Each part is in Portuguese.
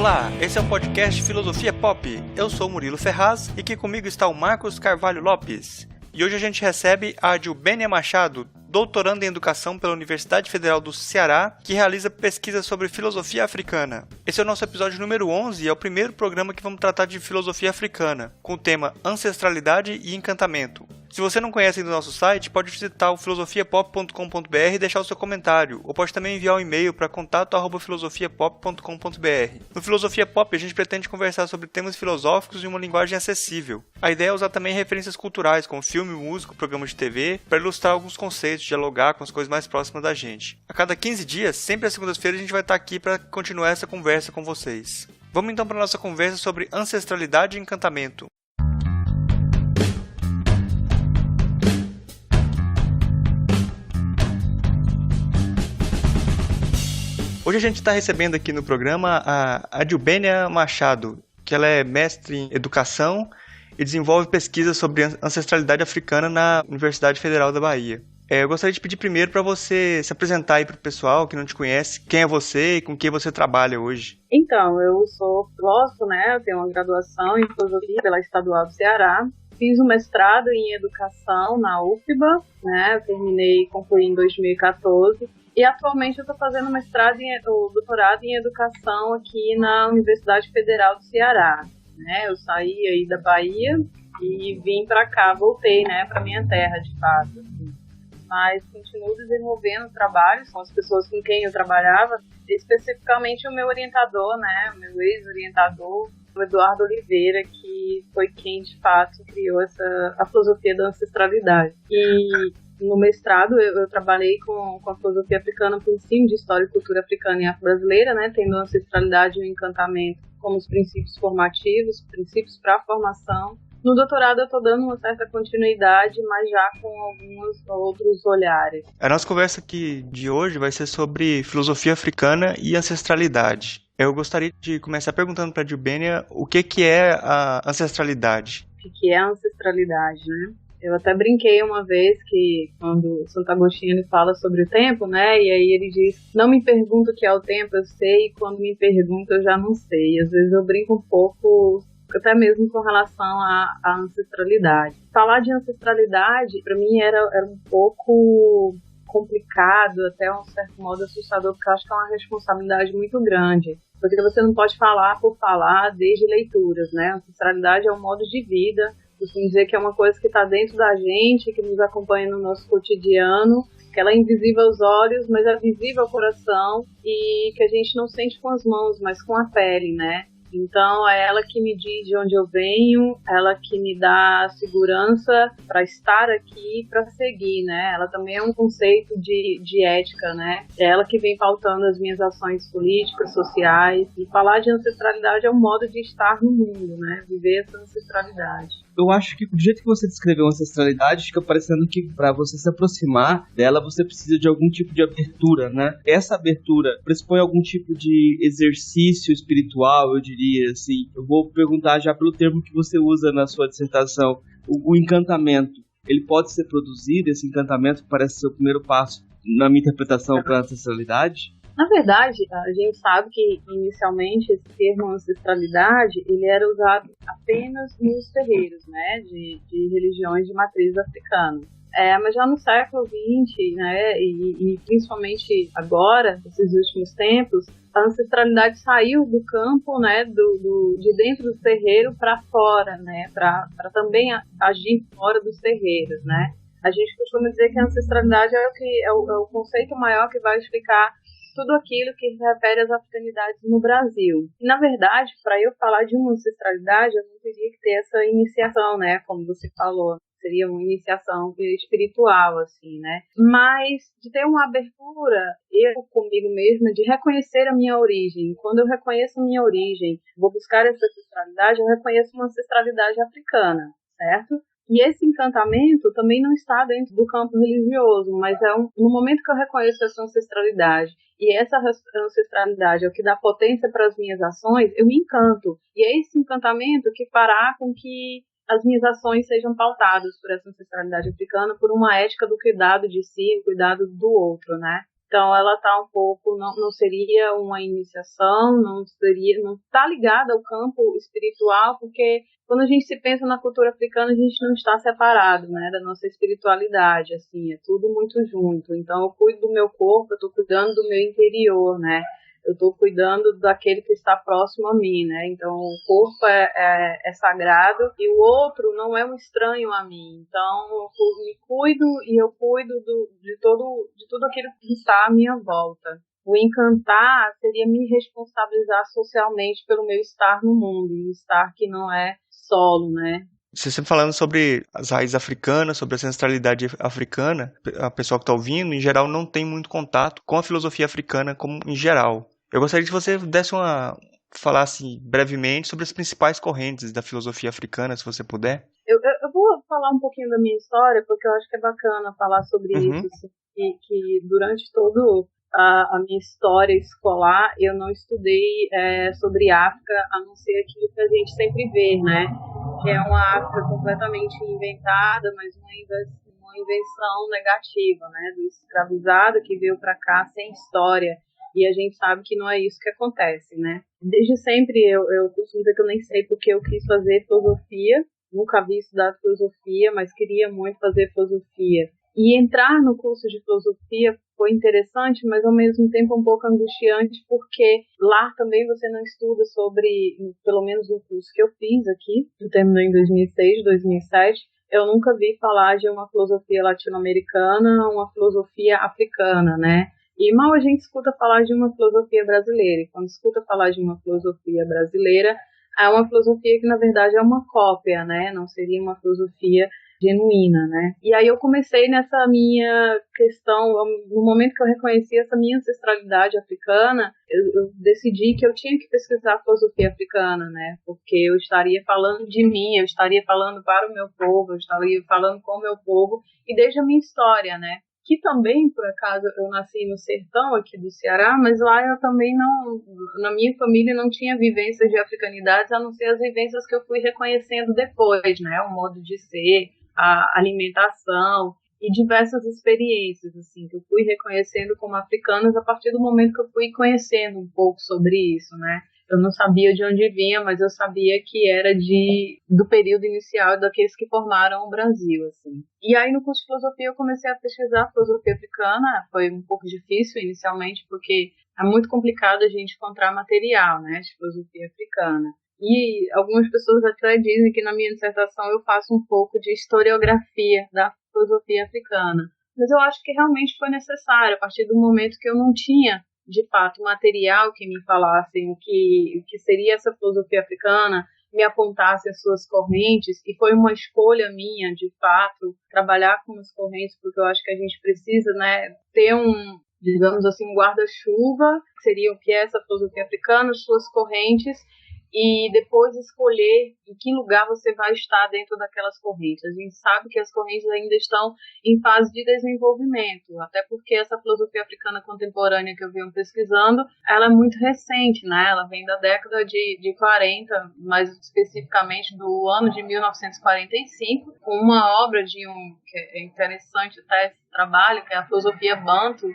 Olá, esse é o podcast Filosofia Pop. Eu sou o Murilo Ferraz e aqui comigo está o Marcos Carvalho Lopes. E hoje a gente recebe a Adilbênia Machado, doutoranda em Educação pela Universidade Federal do Ceará, que realiza pesquisas sobre filosofia africana. Esse é o nosso episódio número 11 e é o primeiro programa que vamos tratar de filosofia africana, com o tema Ancestralidade e Encantamento. Se você não conhece ainda o nosso site, pode visitar o filosofiapop.com.br e deixar o seu comentário, ou pode também enviar um e-mail para contato@filosofiapop.com.br. No Filosofia Pop, a gente pretende conversar sobre temas filosóficos em uma linguagem acessível. A ideia é usar também referências culturais, como filme, música, programa de TV, para ilustrar alguns conceitos, dialogar com as coisas mais próximas da gente. A cada 15 dias, sempre às segundas-feiras, a gente vai estar aqui para continuar essa conversa com vocês. Vamos então para a nossa conversa sobre ancestralidade e encantamento. Hoje a gente está recebendo aqui no programa a Adilbênia Machado, que ela é mestre em educação e desenvolve pesquisas sobre ancestralidade africana na Universidade Federal da Bahia. Eu gostaria de pedir primeiro para você se apresentar aí para o pessoal que não te conhece, quem é você e com quem você trabalha hoje. Então, eu sou filósofo, né? Eu tenho uma graduação em filosofia pela Estadual do Ceará. Fiz um mestrado em educação na UFBA, né? Eu concluí em 2014. E atualmente eu estou fazendo doutorado em educação aqui na Universidade Federal do Ceará, né? Eu saí aí da Bahia e vim para cá, voltei, né, para minha terra, de fato. Assim. Mas continuo desenvolvendo trabalhos com as pessoas com quem eu trabalhava, especificamente o meu orientador, né, o meu ex-orientador, o Eduardo Oliveira, que foi quem, de fato, criou a filosofia da ancestralidade. E no mestrado, eu trabalhei com a filosofia africana por ensino de história e cultura africana e afro-brasileira, né, tendo a ancestralidade e o encantamento como os princípios formativos, princípios para a formação. No doutorado, eu estou dando uma certa continuidade, mas já com alguns outros olhares. A nossa conversa aqui de hoje vai ser sobre filosofia africana e ancestralidade. Eu gostaria de começar perguntando para a Adilbênia o que é a ancestralidade. O que é a ancestralidade, né? Eu até brinquei uma vez que quando Santo Agostinho ele fala sobre o tempo, né? E aí ele diz, não me pergunta o que é o tempo, eu sei, e quando me pergunta eu já não sei. Às vezes eu brinco um pouco, até mesmo com relação à ancestralidade. Falar de ancestralidade, para mim, era um pouco complicado, até um certo modo assustador, porque eu acho que é uma responsabilidade muito grande. Porque você não pode falar por falar desde leituras, né? A ancestralidade é um modo de vida, costumo dizer que é uma coisa que está dentro da gente, que nos acompanha no nosso cotidiano, que ela é invisível aos olhos, mas é visível ao coração e que a gente não sente com as mãos, mas com a pele, né? Então é ela que me diz de onde eu venho, ela que me dá segurança para estar aqui, para seguir, né? Ela também é um conceito de ética, né? É ela que vem pautando as minhas ações políticas, sociais. E falar de ancestralidade é um modo de estar no mundo, né? Viver essa ancestralidade. Eu acho que do jeito que você descreveu a ancestralidade, fica parecendo que para você se aproximar dela, você precisa de algum tipo de abertura, né? Essa abertura pressupõe algum tipo de exercício espiritual, eu diria, assim. Eu vou perguntar já pelo termo que você usa na sua dissertação, o encantamento. Ele pode ser produzido, esse encantamento que parece ser o primeiro passo na minha interpretação para a ancestralidade? Na verdade, a gente sabe que, inicialmente, esse termo ancestralidade, ele era usado apenas nos terreiros, né, de religiões de matriz africana. Mas já no século XX, né, e principalmente agora, nesses últimos tempos, a ancestralidade saiu do campo, né, de dentro do terreiro para fora, né, para também agir fora dos terreiros, né. A gente costuma dizer que a ancestralidade é o conceito maior que vai explicar tudo aquilo que se refere às africanidades no Brasil. E, na verdade, para eu falar de uma ancestralidade, eu não teria que ter essa iniciação, né, como você falou. Seria uma iniciação espiritual, assim, né? Mas de ter uma abertura, eu comigo mesma, de reconhecer a minha origem. Quando eu reconheço a minha origem, vou buscar essa ancestralidade, eu reconheço uma ancestralidade africana, certo? E esse encantamento também não está dentro do campo religioso, mas no momento que eu reconheço essa ancestralidade, e essa ancestralidade é o que dá potência para as minhas ações, eu me encanto. E é esse encantamento que fará com que as minhas ações sejam pautadas por essa ancestralidade africana, por uma ética do cuidado de si e cuidado do outro, né? Então ela está um pouco, não seria uma iniciação, não está ligada ao campo espiritual, porque quando a gente se pensa na cultura africana, a gente não está separado, né, da nossa espiritualidade, assim, é tudo muito junto. Então eu cuido do meu corpo, eu estou cuidando do meu interior, né, eu estou cuidando daquele que está próximo a mim, né, então o corpo é sagrado e o outro não é um estranho a mim, então eu me cuido e eu cuido de tudo aquilo que está à minha volta. O encantar seria me responsabilizar socialmente pelo meu estar no mundo, e um estar que não é solo, né? Você sempre falando sobre as raízes africanas, sobre a ancestralidade africana, a pessoa que está ouvindo, em geral, não tem muito contato com a filosofia africana como em geral. Eu gostaria que você falasse brevemente sobre as principais correntes da filosofia africana, se você puder. Eu vou falar um pouquinho da minha história, porque eu acho que é bacana falar sobre Uhum. isso, assim, que durante todo a minha história escolar, eu não estudei sobre África, a não ser aquilo que a gente sempre vê, né? Que é uma África completamente inventada, mas uma invenção negativa, né? Do escravizado que veio para cá sem história. E a gente sabe que não é isso que acontece, né? Desde sempre eu costumo dizer que eu nem sei porque eu quis fazer filosofia, nunca havia estudado filosofia, mas queria muito fazer filosofia. E entrar no curso de filosofia foi interessante, mas ao mesmo tempo um pouco angustiante, porque lá também você não estuda sobre, pelo menos no curso que eu fiz aqui, eu terminei em 2006, 2007, eu nunca vi falar de uma filosofia latino-americana, uma filosofia africana, né? E mal a gente escuta falar de uma filosofia brasileira, e quando escuta falar de uma filosofia brasileira, é uma filosofia que na verdade é uma cópia, né? Não seria uma filosofia genuína, né? E aí eu comecei nessa minha questão, no momento que eu reconheci essa minha ancestralidade africana, eu decidi que eu tinha que pesquisar filosofia africana, né? Porque eu estaria falando de mim, eu estaria falando para o meu povo, eu estaria falando com o meu povo, e desde a minha história, né? Que também, por acaso, eu nasci no sertão aqui do Ceará, mas lá eu também não, na minha família não tinha vivências de africanidades, a não ser as vivências que eu fui reconhecendo depois, né? O modo de ser, a alimentação e diversas experiências, assim, que eu fui reconhecendo como africanas a partir do momento que eu fui conhecendo um pouco sobre isso, né? Eu não sabia de onde vinha, mas eu sabia que era do período inicial daqueles que formaram o Brasil, assim. E aí no curso de filosofia eu comecei a pesquisar filosofia africana. Foi um pouco difícil inicialmente, porque é muito complicado a gente encontrar material, né, de filosofia africana. E algumas pessoas até dizem que na minha dissertação eu faço um pouco de historiografia da filosofia africana. Mas eu acho que realmente foi necessário, a partir do momento que eu não tinha de fato, material que me falassem o que seria essa filosofia africana, me apontasse as suas correntes, e foi uma escolha minha, de fato, trabalhar com as correntes, porque eu acho que a gente precisa, né, ter digamos assim, um guarda-chuva, que seria o que é essa filosofia africana, as suas correntes, e depois escolher em que lugar você vai estar dentro daquelas correntes. A gente sabe que as correntes ainda estão em fase de desenvolvimento, até porque essa filosofia africana contemporânea que eu venho pesquisando, ela é muito recente, né? Ela vem da década de 40, mais especificamente do ano de 1945, com uma obra que é interessante até esse trabalho, que é a filosofia Banto,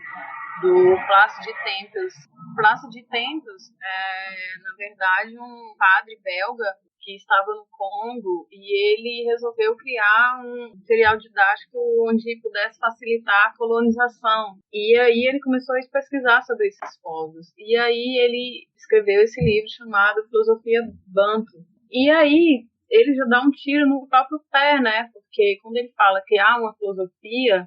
do Plácido de Tempels. Plácido de Tempels é, na verdade, um padre belga que estava no Congo e ele resolveu criar um material didático onde pudesse facilitar a colonização. E aí ele começou a pesquisar sobre esses povos. E aí ele escreveu esse livro chamado Filosofia Banto. E aí ele já dá um tiro no próprio pé, né? Porque quando ele fala que há uma filosofia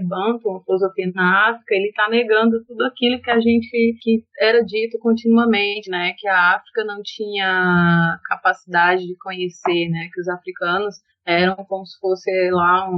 banto, uma filosofia na África, ele está negando tudo aquilo que era dito continuamente, né, que a África não tinha capacidade de conhecer, né, que os africanos eram como se fosse lá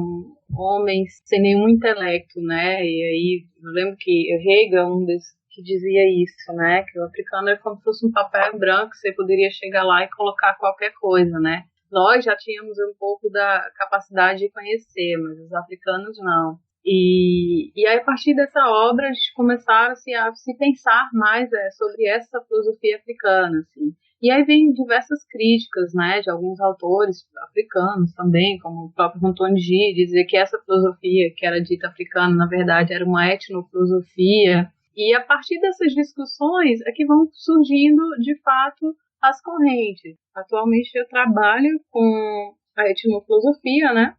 homens sem nenhum intelecto, né, e aí eu lembro que Hegel, um desses que dizia isso, né, que o africano é como se fosse um papel branco, você poderia chegar lá e colocar qualquer coisa, né. Nós já tínhamos um pouco da capacidade de conhecer, mas os africanos não. E aí, a partir dessa obra, a gente começaram a se pensar mais sobre essa filosofia africana. Assim. E aí vem diversas críticas, né, de alguns autores africanos também, como o próprio Antoine Gide, dizer que essa filosofia que era dita africana, na verdade, era uma etnofilosofia. E a partir dessas discussões é que vão surgindo, de fato, as correntes. Atualmente eu trabalho com a etnofilosofia, né,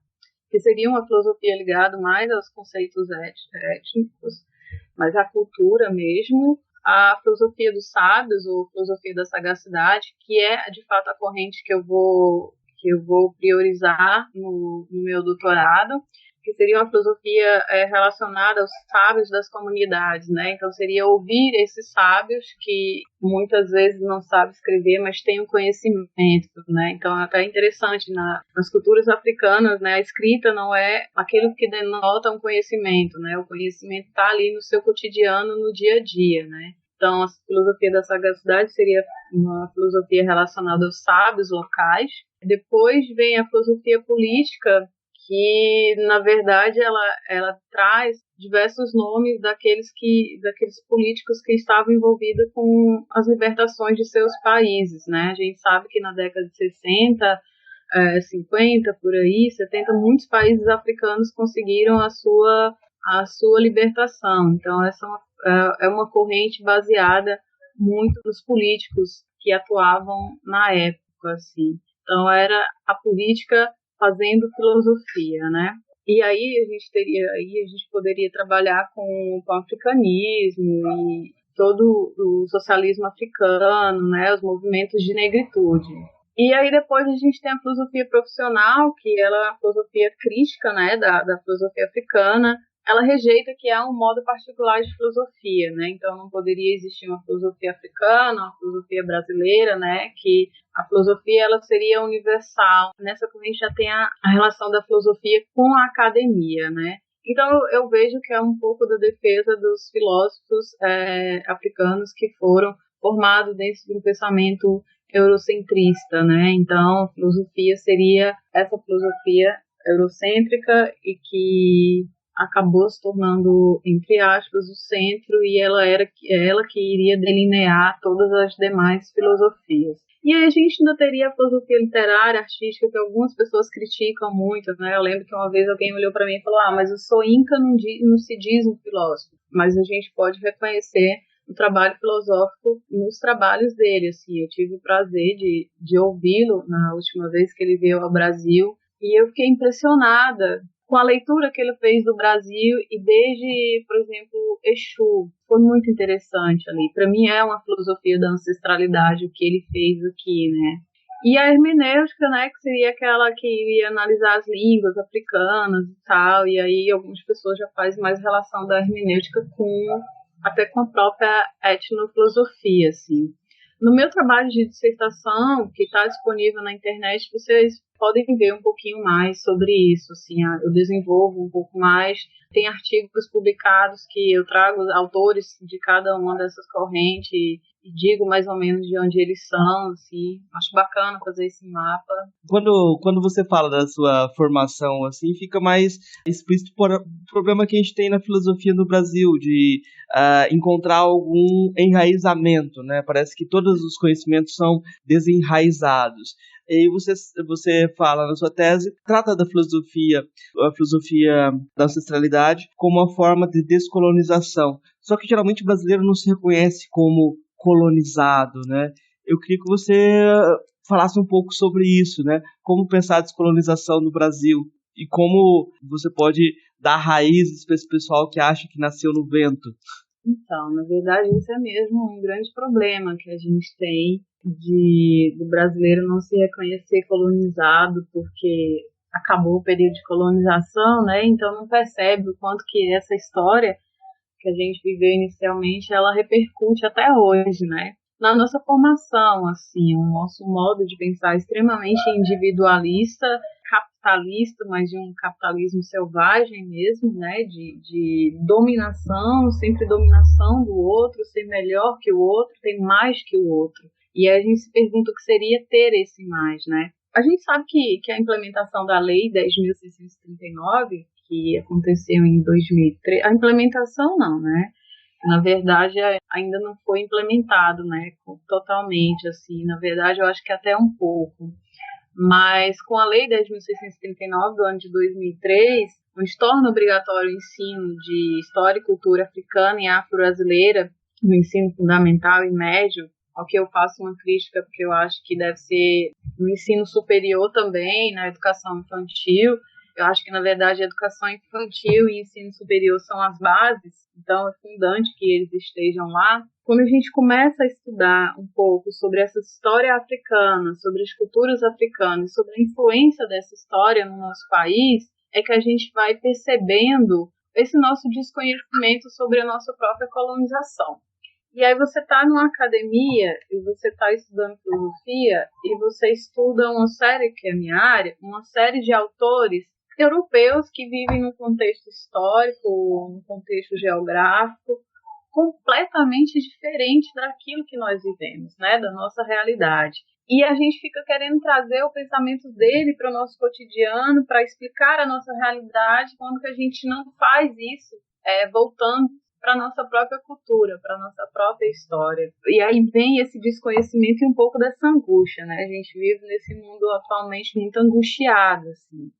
que seria uma filosofia ligada mais aos conceitos étnicos, mas à cultura mesmo, a filosofia dos sábios, ou filosofia da sagacidade, que é, de fato, a corrente que eu vou priorizar no meu doutorado, que seria uma filosofia relacionada aos sábios das comunidades, né? Então seria ouvir esses sábios que muitas vezes não sabem escrever, mas têm um conhecimento, né? Então é até interessante nas culturas africanas, né? A escrita não é aquilo que denota um conhecimento, né? O conhecimento está ali no seu cotidiano, no dia a dia, né? Então a filosofia da sagacidade seria uma filosofia relacionada aos sábios locais. Depois vem a filosofia política, que na verdade ela traz diversos nomes daqueles políticos que estavam envolvidos com as libertações de seus países, né? A gente sabe que na década de 60, 50, por aí, 70, muitos países africanos conseguiram a sua libertação. Então essa é uma corrente baseada muito nos políticos que atuavam na época, assim. Então era a política fazendo filosofia, né? E aí a gente poderia trabalhar com o africanismo e todo o socialismo africano, né? Os movimentos de negritude. E aí depois a gente tem a filosofia profissional, que ela é a filosofia crítica, né? Da filosofia africana. Ela rejeita que há um modo particular de filosofia, né? Então não poderia existir uma filosofia africana, uma filosofia brasileira, né? Que a filosofia ela seria universal. Nessa corrente já tem a relação da filosofia com a academia, né? Então eu vejo que é um pouco da defesa dos filósofos africanos que foram formados dentro de um pensamento eurocentrista, né? Então a filosofia seria essa filosofia eurocêntrica e que acabou se tornando, entre aspas, o centro, e ela que iria delinear todas as demais filosofias. E aí a gente ainda teria a filosofia literária, artística, que algumas pessoas criticam muito, né? Eu lembro que uma vez alguém olhou para mim e falou: mas o Soyinka não se diz um filósofo, mas a gente pode reconhecer o trabalho filosófico nos trabalhos dele, assim. Eu tive o prazer de ouvi-lo na última vez que ele veio ao Brasil, e eu fiquei impressionada com a leitura que ele fez do Brasil, e desde, por exemplo, Exu, foi muito interessante ali. Para mim é uma filosofia da ancestralidade o que ele fez aqui, né? E a hermenêutica, né, que seria aquela que iria analisar as línguas africanas e tal, e aí algumas pessoas já fazem mais relação da hermenêutica até com a própria etnofilosofia, assim. No meu trabalho de dissertação, que está disponível na internet, vocês podem ver um pouquinho mais sobre isso, assim, eu desenvolvo um pouco mais, tem artigos publicados que eu trago autores de cada uma dessas correntes e digo mais ou menos de onde eles são, assim, acho bacana fazer esse mapa. Quando você fala da sua formação, assim, fica mais explícito por o problema que a gente tem na filosofia no Brasil, de encontrar algum enraizamento, né? Parece que todos os conhecimentos são desenraizados. E você fala na sua tese, trata da filosofia, a filosofia da ancestralidade, como uma forma de descolonização. Só que geralmente o brasileiro não se reconhece como colonizado, né? Eu queria que você falasse um pouco sobre isso, né? Como pensar a descolonização no Brasil e como você pode dar raízes para esse pessoal que acha que nasceu no vento. Então, na verdade, isso é mesmo um grande problema que a gente tem do brasileiro não se reconhecer colonizado, porque acabou o período de colonização, né? Então não percebe o quanto que essa história que a gente viveu inicialmente, ela repercute até hoje, né? Na nossa formação, assim, o nosso modo de pensar extremamente individualista, capitalista, mas de um capitalismo selvagem mesmo, né? De dominação, sempre dominação do outro, ser melhor que o outro, ter mais que o outro. E aí a gente se pergunta o que seria ter esse mais, né? A gente sabe que a implementação da Lei 10.639, que aconteceu em 2003, a implementação não, né? Na verdade, ainda não foi implementado, né, totalmente, assim. Na verdade, eu acho que até um pouco. Mas com a Lei 10.639 do ano de 2003, onde torna obrigatório o ensino de história e cultura africana e afro-brasileira no ensino fundamental e médio, ao que eu faço uma crítica, porque eu acho que deve ser no ensino superior também, na educação infantil. Eu acho que, na verdade, a educação infantil e ensino superior são as bases, então é fundante que eles estejam lá. Quando a gente começa a estudar um pouco sobre essa história africana, sobre as culturas africanas, sobre a influência dessa história no nosso país, é que a gente vai percebendo esse nosso desconhecimento sobre a nossa própria colonização. E aí você está numa academia e você está estudando filosofia e você estuda uma série, que é a minha área, uma série de autores europeus que vivem num contexto histórico, num contexto geográfico, completamente diferente daquilo que nós vivemos, né, da nossa realidade. E a gente fica querendo trazer o pensamento dele para o nosso cotidiano, para explicar a nossa realidade, quando que a gente não faz isso, voltando para a nossa própria cultura, para a nossa própria história. E aí vem esse desconhecimento e um pouco dessa angústia, né? A gente vive nesse mundo atualmente muito angustiado, assim.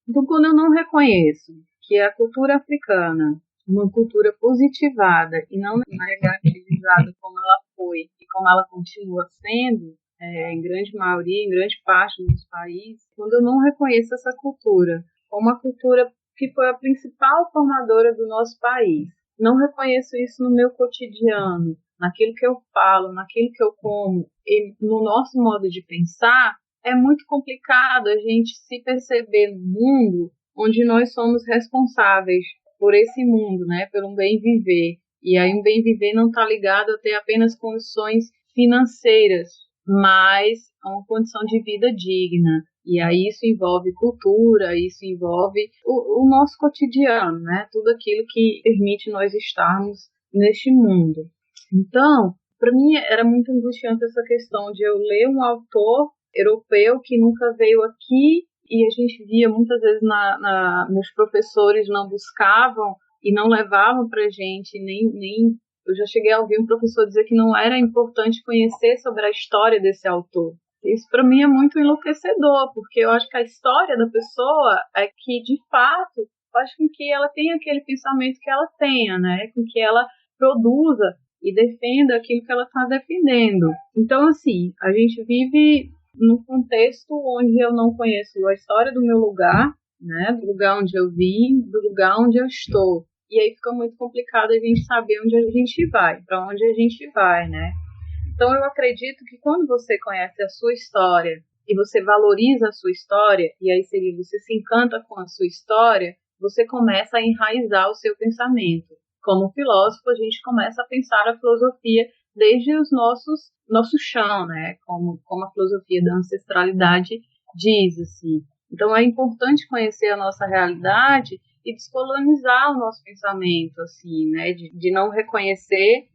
Então, quando eu não reconheço que a cultura africana, uma cultura positivada e não negativizada como ela foi e como ela continua sendo, em grande maioria, em grande parte dos países, quando eu não reconheço essa cultura como uma cultura que foi a principal formadora do nosso país, não reconheço isso no meu cotidiano, naquilo que eu falo, naquilo que eu como, e no nosso modo de pensar, é muito complicado a gente se perceber no mundo onde nós somos responsáveis por esse mundo, né, pelo bem viver. E aí um bem viver não está ligado a ter apenas condições financeiras, mas a uma condição de vida digna. E aí isso envolve cultura, isso envolve o nosso cotidiano, né? Tudo aquilo que permite nós estarmos neste mundo. Então, para mim era muito angustiante essa questão de eu ler um autor europeu que nunca veio aqui, e a gente via muitas vezes meus professores não buscavam e não levavam para a gente, nem eu já cheguei a ouvir um professor dizer que não era importante conhecer sobre a história desse autor. Isso para mim é muito enlouquecedor, porque eu acho que a história da pessoa é que, de fato, faz com que ela tenha aquele pensamento que ela tenha, né? Com que ela produza e defenda aquilo que ela está defendendo. Então, assim, a gente vive num contexto onde eu não conheço a história do meu lugar, né? Do lugar onde eu vim, do lugar onde eu estou. E aí fica muito complicado a gente saber onde a gente vai, para onde a gente vai, né? Então, eu acredito que quando você conhece a sua história e você valoriza a sua história, e aí seria você se encanta com a sua história, você começa a enraizar o seu pensamento. Como filósofo, a gente começa a pensar a filosofia desde os nosso chão, né? Como a filosofia da ancestralidade diz, assim. Então, é importante conhecer a nossa realidade e descolonizar o nosso pensamento, assim, né? De não reconhecer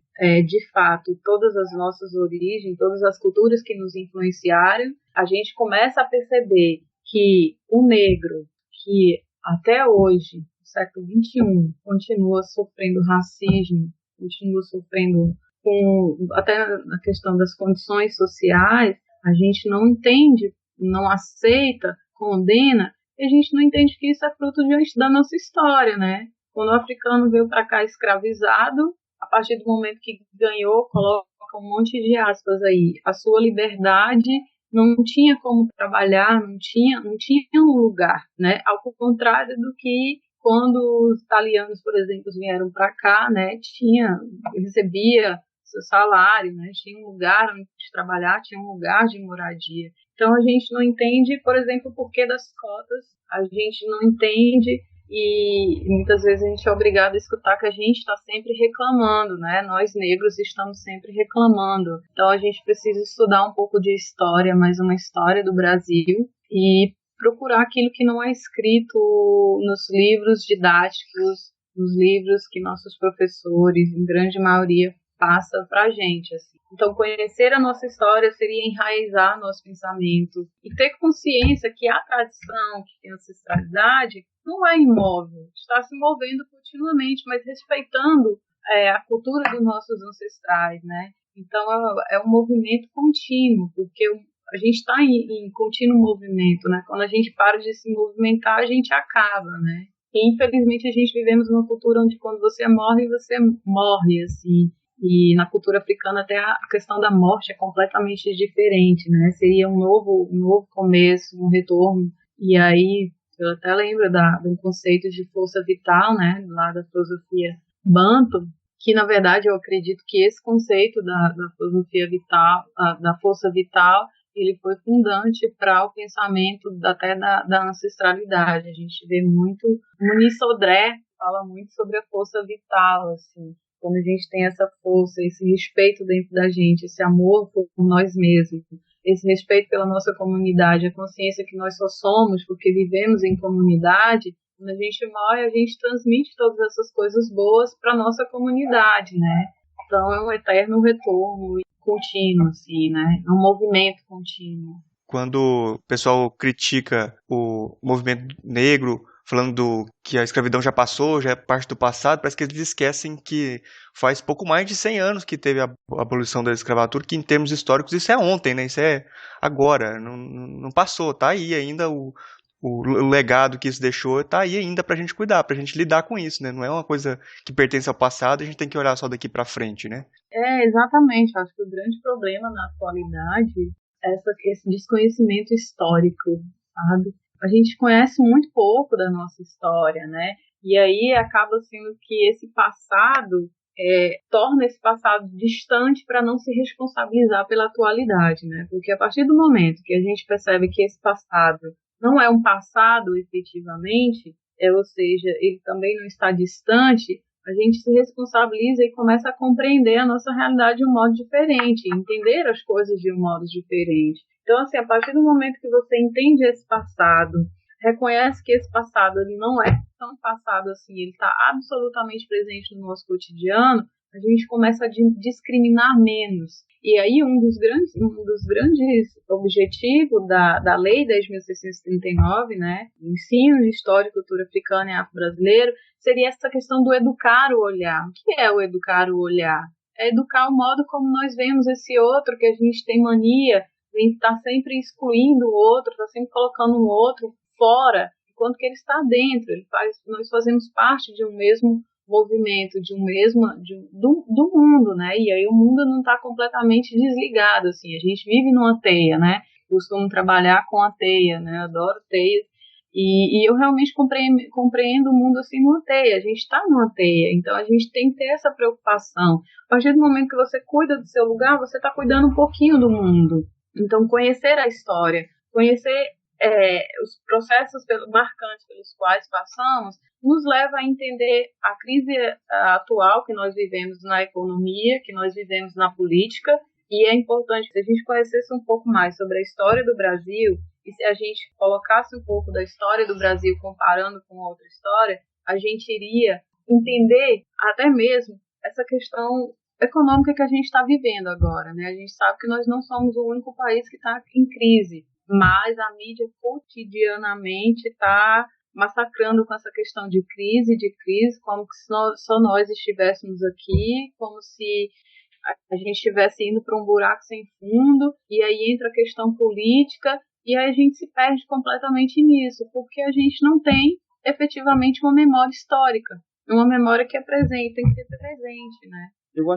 de fato, todas as nossas origens, todas as culturas que nos influenciaram, a gente começa a perceber que o negro, que até hoje, no século XXI, continua sofrendo racismo, continua sofrendo até na questão das condições sociais, a gente não entende, não aceita, condena, e a gente não entende que isso é fruto da nossa história, né? Quando o africano veio para cá escravizado, a partir do momento que ganhou, coloca um monte de aspas aí, a sua liberdade não tinha como trabalhar, não tinha um lugar, né? Ao contrário do que quando os italianos, por exemplo, vieram para cá, né? Recebia seu salário, né? Tinha um lugar onde trabalhar, tinha um lugar de moradia. Então a gente não entende, por exemplo, o porquê das cotas, a gente não entende. E muitas vezes a gente é obrigado a escutar que a gente está sempre reclamando, né? Nós negros estamos sempre reclamando. Então a gente precisa estudar um pouco de história, mais uma história do Brasil, e procurar aquilo que não é escrito nos livros didáticos, nos livros que nossos professores, em grande maioria, passam para a gente, assim. Então, conhecer a nossa história seria enraizar nosso pensamento e ter consciência que a tradição, que tem ancestralidade, não é imóvel, está se movendo continuamente, mas respeitando a cultura dos nossos ancestrais, né? Então é um movimento contínuo, porque a gente está em contínuo movimento, né? Quando a gente para de se movimentar, a gente acaba, né? E infelizmente a gente vivemos numa cultura onde quando você morre, assim. E na cultura africana até a questão da morte é completamente diferente, né? Seria um novo começo, um retorno. E aí eu até lembro de um conceito de força vital, né? Lá da filosofia Banto, que na verdade eu acredito que esse conceito da filosofia vital, da força vital, ele foi fundante para o pensamento até da ancestralidade. A gente vê muito, Muniz Sodré fala muito sobre a força vital, assim, quando a gente tem essa força, esse respeito dentro da gente, esse amor por nós mesmos, esse respeito pela nossa comunidade, a consciência que nós só somos porque vivemos em comunidade. Quando a gente morre, a gente transmite todas essas coisas boas para a nossa comunidade, né? Então é um eterno retorno contínuo, assim, né? É um movimento contínuo. Quando o pessoal critica o movimento negro, falando que a escravidão já passou, já é parte do passado, parece que eles esquecem que faz pouco mais de 100 anos que teve a abolição da escravatura, que em termos históricos isso é ontem, né? Isso é agora, não passou, tá aí ainda o legado que isso deixou, tá aí ainda pra gente cuidar, pra gente lidar com isso, né? Não é uma coisa que pertence ao passado, a gente tem que olhar só daqui pra frente, né? Exatamente. Eu acho que o grande problema na atualidade é esse desconhecimento histórico, sabe? A gente conhece muito pouco da nossa história, né? E aí acaba sendo que esse passado torna esse passado distante para não se responsabilizar pela atualidade, né? Porque a partir do momento que a gente percebe que esse passado não é um passado efetivamente, ou seja, ele também não está distante, a gente se responsabiliza e começa a compreender a nossa realidade de um modo diferente, entender as coisas de um modo diferente. Então, assim, a partir do momento que você entende esse passado, reconhece que esse passado ele não é tão passado assim, ele está absolutamente presente no nosso cotidiano, a gente começa a discriminar menos. E aí um dos grandes objetivos da Lei 10.639, né, Ensino de História e Cultura Africana e Afro-Brasileiro, seria essa questão do educar o olhar. O que é o educar o olhar? É educar o modo como nós vemos esse outro, que a gente tem mania de estar sempre excluindo o outro, está sempre colocando o outro fora, enquanto que ele está dentro. Nós fazemos parte de um mesmo movimento, do mundo, né? E aí o mundo não está completamente desligado, assim. A gente vive numa teia, né? Costumo trabalhar com a teia, né? Adoro teias. E eu realmente compreendo o mundo assim numa teia. A gente está numa teia, então a gente tem que ter essa preocupação. A partir do momento que você cuida do seu lugar, você está cuidando um pouquinho do mundo. Então, conhecer a história, conhecer os processos marcantes pelos quais passamos, nos leva a entender a crise atual que nós vivemos na economia, que nós vivemos na política, e é importante que a gente conhecesse um pouco mais sobre a história do Brasil, e se a gente colocasse um pouco da história do Brasil comparando com outra história, a gente iria entender até mesmo essa questão econômica que a gente está vivendo agora, né? A gente sabe que nós não somos o único país que está em crise, mas a mídia cotidianamente está massacrando com essa questão de crise, como se só nós estivéssemos aqui, como se a gente estivesse indo para um buraco sem fundo, e aí entra a questão política, e aí a gente se perde completamente nisso, porque a gente não tem efetivamente uma memória histórica, uma memória que é presente, tem que ser presente, né? Eu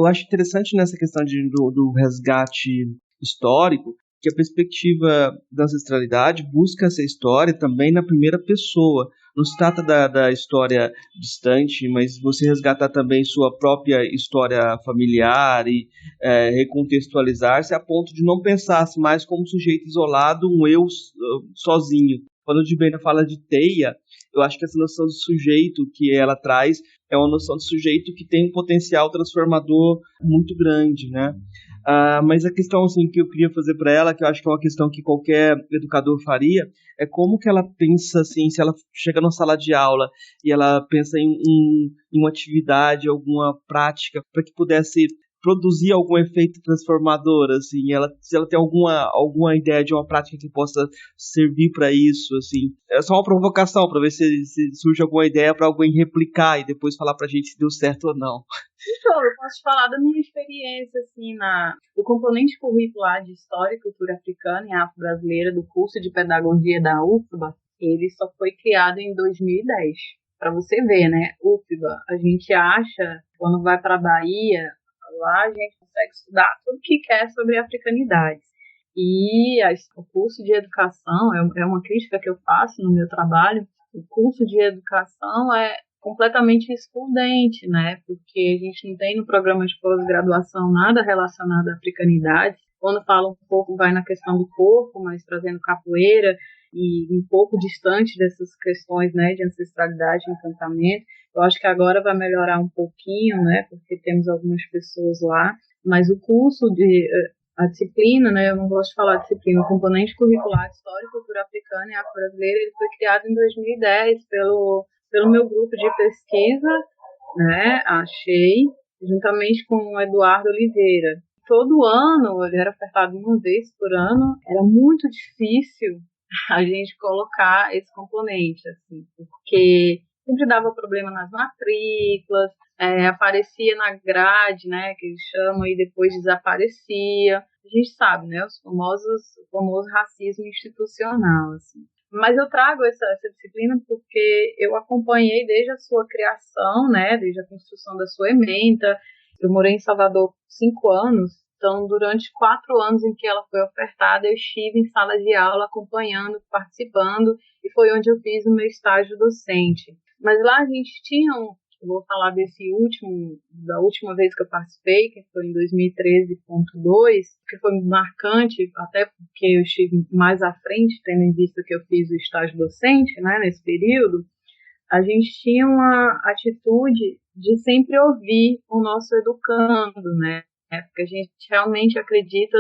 acho interessante nessa questão do resgate histórico, que a perspectiva da ancestralidade busca essa história também na primeira pessoa. Não se trata da história distante, mas você resgatar também sua própria história familiar e recontextualizar-se a ponto de não pensar-se mais como sujeito isolado, um eu sozinho. Quando o Dibena fala de teia, eu acho que essa noção de sujeito que ela traz é uma noção de sujeito que tem um potencial transformador muito grande, né? Mas a questão assim, que eu queria fazer para ela, que eu acho que é uma questão que qualquer educador faria, é como que ela pensa, assim, se ela chega numa sala de aula e ela pensa em uma atividade, alguma prática, para que pudesse produzir algum efeito transformador, assim, se ela tem alguma ideia de uma prática que possa servir para isso, assim. É só uma provocação para ver se surge alguma ideia para alguém replicar e depois falar pra gente se deu certo ou não. Então, eu posso falar da minha experiência, assim, o componente curricular de História e Cultura Africana e Afro-Brasileira do curso de Pedagogia da UFBA, ele só foi criado em 2010. Para você ver, né? UFBA, a gente acha, quando vai para a Bahia, lá a gente consegue estudar tudo que quer sobre africanidades. E o curso de educação, é uma crítica que eu faço no meu trabalho, o curso de educação é completamente excludente, né? Porque a gente não tem no programa de pós-graduação nada relacionado à africanidade. Quando fala um pouco, vai na questão do corpo, mas trazendo capoeira e um pouco distante dessas questões, né, de ancestralidade e encantamento. Eu acho que agora vai melhorar um pouquinho, né, porque temos algumas pessoas lá, mas o curso a disciplina, né, eu não gosto de falar disciplina, o componente curricular de História e Cultura Africana e Afro-Brasileira, ele foi criado em 2010 pelo meu grupo de pesquisa, né, juntamente com o Eduardo Oliveira. Todo ano, ele era ofertado uma vez por ano, era muito difícil a gente colocar esse componente, assim, porque sempre dava problema nas matrículas, aparecia na grade, né, que eles chamam, e depois desaparecia. A gente sabe, né, o famoso racismo institucional, assim. Mas eu trago essa disciplina porque eu acompanhei desde a sua criação, né, desde a construção da sua ementa. Eu morei em Salvador 5 anos, então durante 4 anos em que ela foi ofertada, eu estive em sala de aula acompanhando, participando, e foi onde eu fiz o meu estágio docente. Mas lá a gente tinha eu vou falar da última vez que eu participei, que foi em 2013.2, que foi marcante, até porque eu estive mais à frente, tendo em vista que eu fiz o estágio docente, né, nesse período. A gente tinha uma atitude de sempre ouvir o nosso educando, né, porque a gente realmente acredita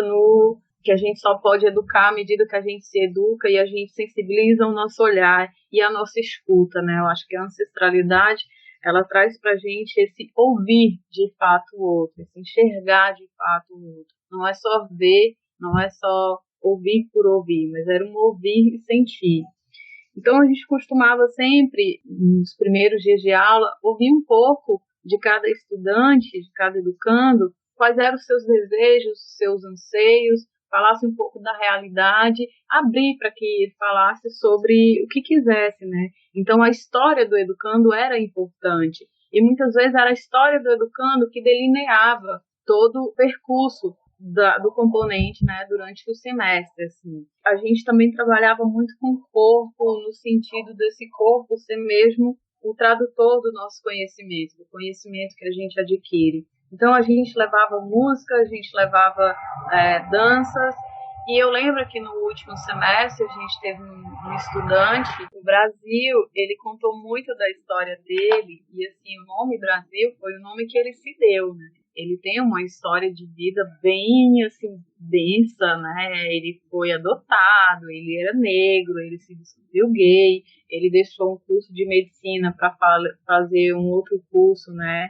que a gente só pode educar à medida que a gente se educa e a gente sensibiliza o nosso olhar e a nossa escuta, né. Eu acho que a ancestralidade, ela traz para a gente esse ouvir de fato o outro, esse enxergar de fato o outro. Não é só ver, não é só ouvir por ouvir, mas era um ouvir e sentir. Então a gente costumava sempre, nos primeiros dias de aula, ouvir um pouco de cada estudante, de cada educando, quais eram os seus desejos, os seus anseios, falasse um pouco da realidade, abrir para que ele falasse sobre o que quisesse, né? Então a história do educando era importante e muitas vezes era a história do educando que delineava todo o percurso do componente, né, durante o semestre, assim. A gente também trabalhava muito com o corpo, no sentido desse corpo ser mesmo o tradutor do nosso conhecimento, do conhecimento que a gente adquire. Então a gente levava música, a gente levava danças, e eu lembro que no último semestre a gente teve um estudante do Brasil, ele contou muito da história dele, e assim, o nome Brasil foi o nome que ele se deu, né? Ele tem uma história de vida bem, assim, densa, né? Ele foi adotado, ele era negro, ele se descobriu gay, ele deixou um curso de medicina para fazer um outro curso, né?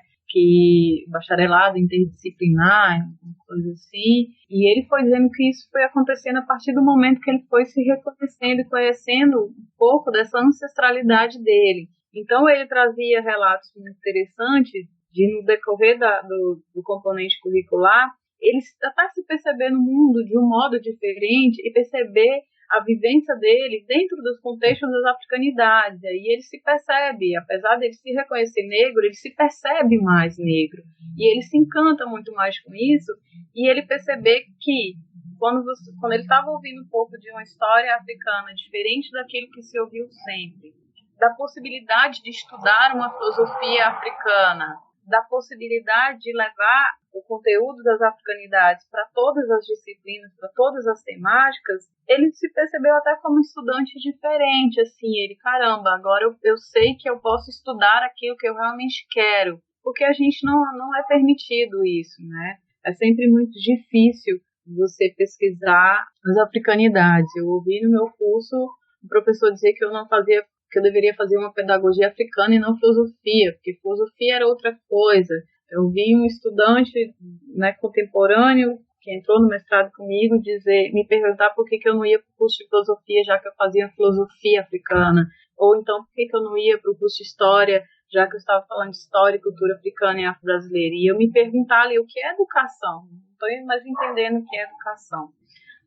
Bacharelado interdisciplinar, coisa assim, e ele foi dizendo que isso foi acontecendo a partir do momento que ele foi se reconhecendo e conhecendo um pouco dessa ancestralidade dele. Então ele trazia relatos muito interessantes no decorrer do componente curricular, ele até se perceber no mundo de um modo diferente e perceber a vivência dele dentro dos contextos das africanidades. Aí ele se percebe, apesar de ele se reconhecer negro, ele se percebe mais negro. E ele se encanta muito mais com isso, e ele perceber que quando ele estava ouvindo um pouco de uma história africana diferente daquilo que se ouviu sempre, da possibilidade de estudar uma filosofia africana, da possibilidade de levar o conteúdo das africanidades para todas as disciplinas, para todas as temáticas, ele se percebeu até como um estudante diferente, assim, caramba, agora eu sei que eu posso estudar aquilo que eu realmente quero, porque a gente não é permitido isso, né? É sempre muito difícil você pesquisar as africanidades. Eu ouvi no meu curso o professor dizer que eu deveria fazer uma pedagogia africana e não filosofia, porque filosofia era outra coisa. Eu vi um estudante, né, contemporâneo que entrou no mestrado comigo me perguntar por que eu não ia para o curso de filosofia, já que eu fazia filosofia africana, ou então por que eu não ia para o curso de história, já que eu estava falando de história e cultura africana e afro-brasileira. E eu me perguntar ali o que é educação, não estou mais entendendo o que é educação.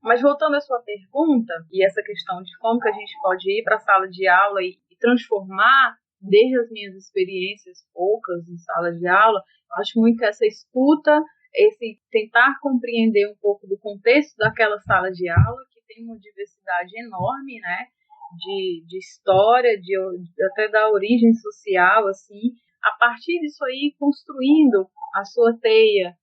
Mas voltando à sua pergunta, e essa questão de como que a gente pode ir para a sala de aula e transformar, desde as minhas experiências poucas em sala de aula, acho muito essa escuta, esse tentar compreender um pouco do contexto daquela sala de aula, que tem uma diversidade enorme, né, de história, até da origem social, assim, a partir disso aí, construindo a sua teia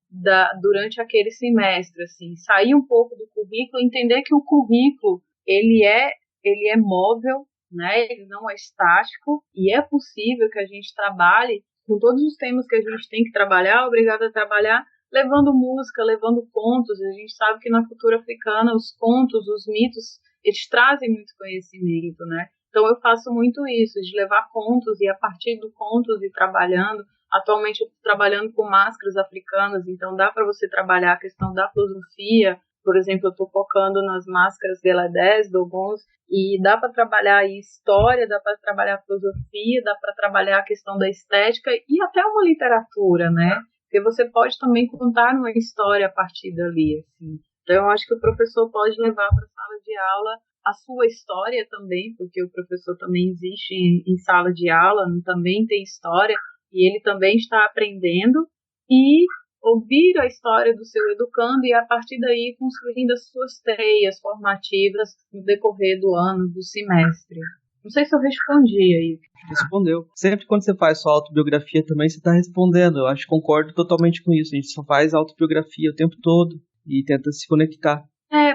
durante aquele semestre, assim, sair um pouco do currículo, entender que o currículo, ele é móvel, né, ele não é estático, e é possível que a gente trabalhe com todos os temas que a gente tem que trabalhar, obrigado a trabalhar, levando música, levando contos. A gente sabe que na cultura africana os contos, os mitos, eles trazem muito conhecimento, né? Então eu faço muito isso, de levar contos e a partir do contos ir trabalhando. Atualmente eu estou trabalhando com máscaras africanas, então dá para você trabalhar a questão da filosofia. Por exemplo, eu estou focando nas máscaras Geladés, Dogons, e dá para trabalhar a história, dá para trabalhar a filosofia, dá para trabalhar a questão da estética e até uma literatura, né? Porque você pode também contar uma história a partir dali, assim. Então, eu acho que o professor pode levar para a sala de aula a sua história também, porque o professor também existe em sala de aula, também tem história, e ele também está aprendendo, e ouvir a história do seu educando e, a partir daí, construindo as suas teias formativas no decorrer do ano, do semestre. Não sei se eu respondi aí. Respondeu. Sempre quando você faz sua autobiografia também, você está respondendo. Eu acho que concordo totalmente com isso. A gente só faz autobiografia o tempo todo e tenta se conectar.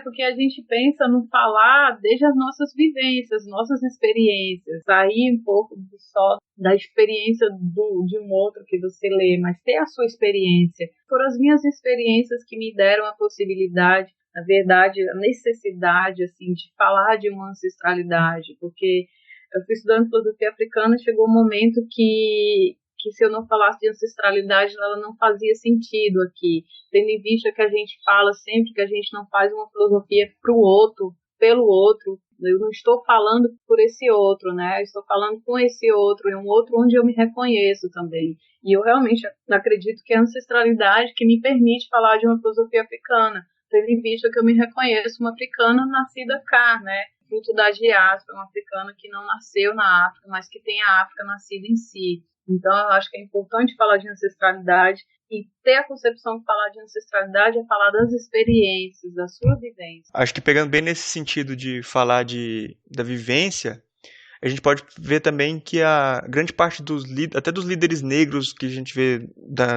Porque a gente pensa no falar desde as nossas vivências, nossas experiências, sair um pouco só da experiência de um outro que você lê, mas ter a sua experiência. Foram as minhas experiências que me deram a possibilidade, na verdade, a necessidade, assim, de falar de uma ancestralidade, porque eu fui estudando filosofia africana e chegou um momento que se eu não falasse de ancestralidade, ela não fazia sentido aqui, tendo em vista que a gente fala sempre que a gente não faz uma filosofia para o outro, pelo outro. Eu não estou falando por esse outro, né? Eu estou falando com esse outro, e um outro onde eu me reconheço também. E eu realmente acredito que é a ancestralidade que me permite falar de uma filosofia africana, tendo em vista que eu me reconheço uma africana nascida cá, né? Fruto da diáspora, uma africana que não nasceu na África, mas que tem a África nascida em si. Então, eu acho que é importante falar de ancestralidade, e ter a concepção de falar de ancestralidade é falar das experiências, da sua vivência. Acho que pegando bem nesse sentido de falar da vivência, a gente pode ver também que a grande parte até dos líderes negros que a gente vê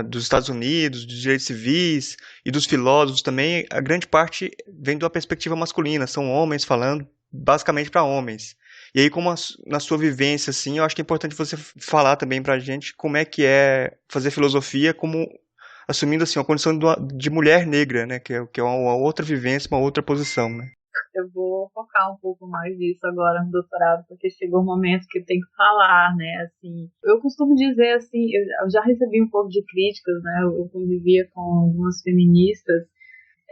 dos Estados Unidos, dos direitos civis e dos filósofos também, a grande parte vem de uma perspectiva masculina, são homens falando basicamente para homens. E aí, como na sua vivência, assim, eu acho que é importante você falar também pra gente como é que é fazer filosofia como assumindo, assim, uma condição de mulher negra, né, que é uma outra vivência, uma outra posição, né. Eu vou focar um pouco mais nisso agora no doutorado, porque chegou um momento que eu tenho que falar, né, assim. Eu costumo dizer, assim, eu já recebi um pouco de críticas, né, eu convivia com algumas feministas,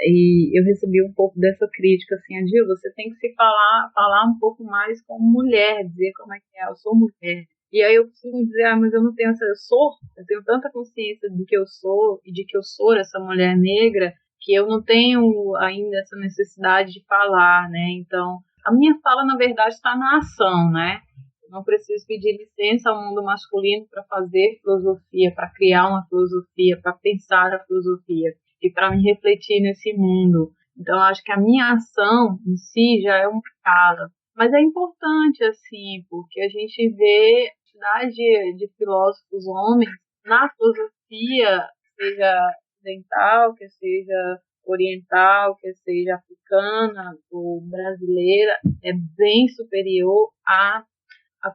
e eu recebi um pouco dessa crítica, assim, Adil, você tem que se falar um pouco mais como mulher, dizer como é que é, eu sou mulher. E aí eu costumo dizer, mas eu não tenho eu tenho tanta consciência do que eu sou e de que eu sou essa mulher negra, que eu não tenho ainda essa necessidade de falar, né? Então, a minha fala, na verdade, está na ação, né? Eu não preciso pedir licença ao mundo masculino para fazer filosofia, para criar uma filosofia, para pensar a filosofia e para me refletir nesse mundo. Então, eu acho que a minha ação em si já é uma escala. Mas é importante, assim, porque a gente vê a quantidade de filósofos homens na filosofia, seja ocidental, que seja oriental, que seja africana ou brasileira, é bem superior a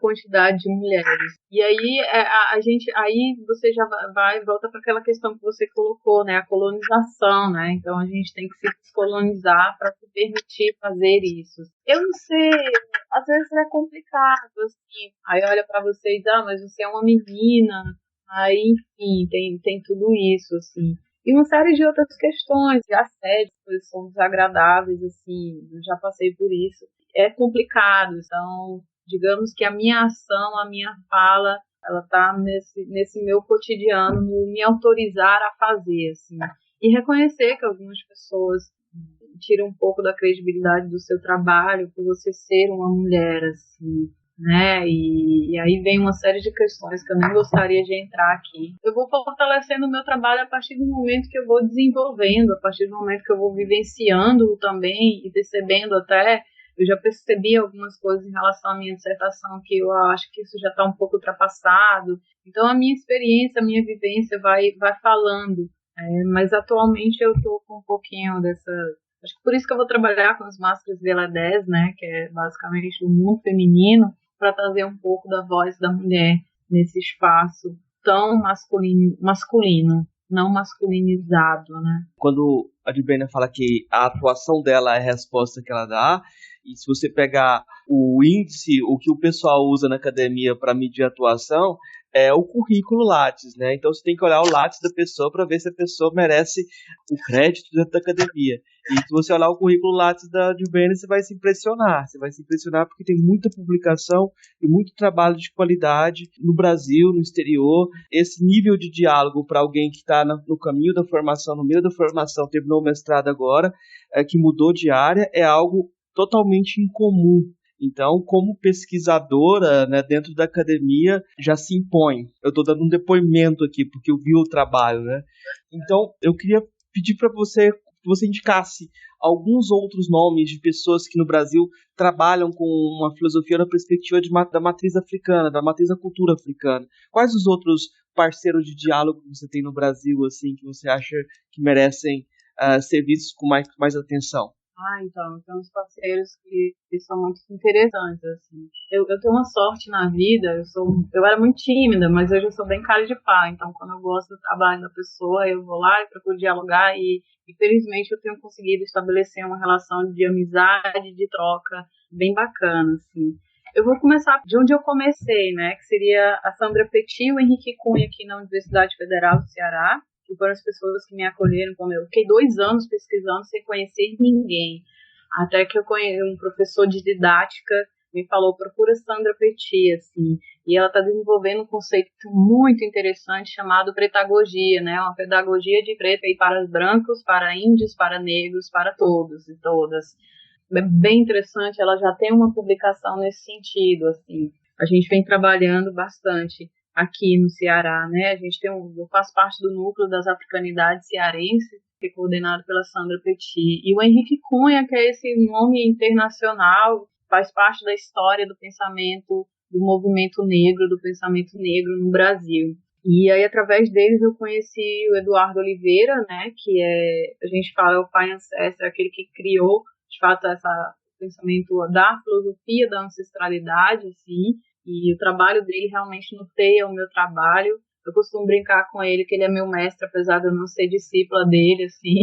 quantidade de mulheres. E aí aí você já volta para aquela questão que você colocou, né, a colonização, né? Então a gente tem que se descolonizar para se permitir fazer isso. Eu não sei, às vezes é complicado, assim. Aí olha para você e diz, mas você é uma menina, Aí, enfim, tem tudo isso, assim. E uma série de outras questões, de assédio, coisas são desagradáveis, assim, eu já passei por isso. É complicado, então, digamos que a minha ação, a minha fala, ela tá nesse meu cotidiano, no me autorizar a fazer, assim. E reconhecer que algumas pessoas tiram um pouco da credibilidade do seu trabalho por você ser uma mulher, assim, né? E aí vem uma série de questões que eu nem gostaria de entrar aqui. Eu vou fortalecendo o meu trabalho a partir do momento que eu vou desenvolvendo, a partir do momento que eu vou vivenciando também e percebendo até. Eu já percebi algumas coisas em relação à minha dissertação que eu acho que isso já está um pouco ultrapassado. Então a minha experiência, a minha vivência vai falando. Mas atualmente eu estou com um pouquinho dessa. Acho que por isso que eu vou trabalhar com os Máscaras Veladés, né, que é basicamente o mundo feminino, para trazer um pouco da voz da mulher nesse espaço tão masculino, não masculinizado, né? Quando a Dibênia fala que a atuação dela é a resposta que ela dá, e se você pegar o índice, o que o pessoal usa na academia para medir a atuação, é o currículo Lattes, né? Então você tem que olhar o Lattes da pessoa para ver se a pessoa merece o crédito dentro da academia. E se você olhar o currículo Lattes da Dibênia, você vai se impressionar. Você vai se impressionar porque tem muita publicação e muito trabalho de qualidade no Brasil, no exterior. Esse nível de diálogo para alguém que está no caminho da formação, no meio da formação, terminou o mestrado agora, que mudou de área, é algo totalmente incomum. Então, como pesquisadora, né, dentro da academia, já se impõe. Eu estou dando um depoimento aqui, porque eu vi o trabalho, né? Então, eu queria pedir para você que você indicasse alguns outros nomes de pessoas que no Brasil trabalham com uma filosofia na perspectiva da matriz africana, da matriz da cultura africana. Quais os outros parceiros de diálogo que você tem no Brasil, assim, que você acha que merecem ser vistos com mais atenção? Então, tem uns parceiros que são muito interessantes, assim. Eu tenho uma sorte na vida, eu era muito tímida, mas hoje eu sou bem cara de pau, então quando eu gosto do trabalho da pessoa, eu vou lá e procuro dialogar e felizmente eu tenho conseguido estabelecer uma relação de amizade, de troca bem bacana, assim. Eu vou começar de onde eu comecei, né, que seria a Sandra Petit e o Henrique Cunha aqui na Universidade Federal do Ceará, que foram as pessoas que me acolheram, como eu fiquei 2 anos pesquisando sem conhecer ninguém, até que eu conheci um professor de didática, me falou, procura Sandra Petit, assim, e ela está desenvolvendo um conceito muito interessante chamado pretagogia, né, uma pedagogia de preto aí para os brancos, para índios, para negros, para todos e todas. É bem interessante, ela já tem uma publicação nesse sentido, assim, a gente vem trabalhando bastante aqui no Ceará, né? A gente eu faço parte do núcleo das africanidades cearenses, que é coordenado pela Sandra Petit, e o Henrique Cunha, que é esse nome internacional, faz parte da história do pensamento, do movimento negro, do pensamento negro no Brasil. E aí, através deles, eu conheci o Eduardo Oliveira, né? Que a gente fala, o pai ancestral, aquele que criou, de fato, o pensamento da filosofia da ancestralidade, assim, e o trabalho dele realmente norteia o meu trabalho. Eu costumo brincar com ele que ele é meu mestre, apesar de eu não ser discípula dele, assim.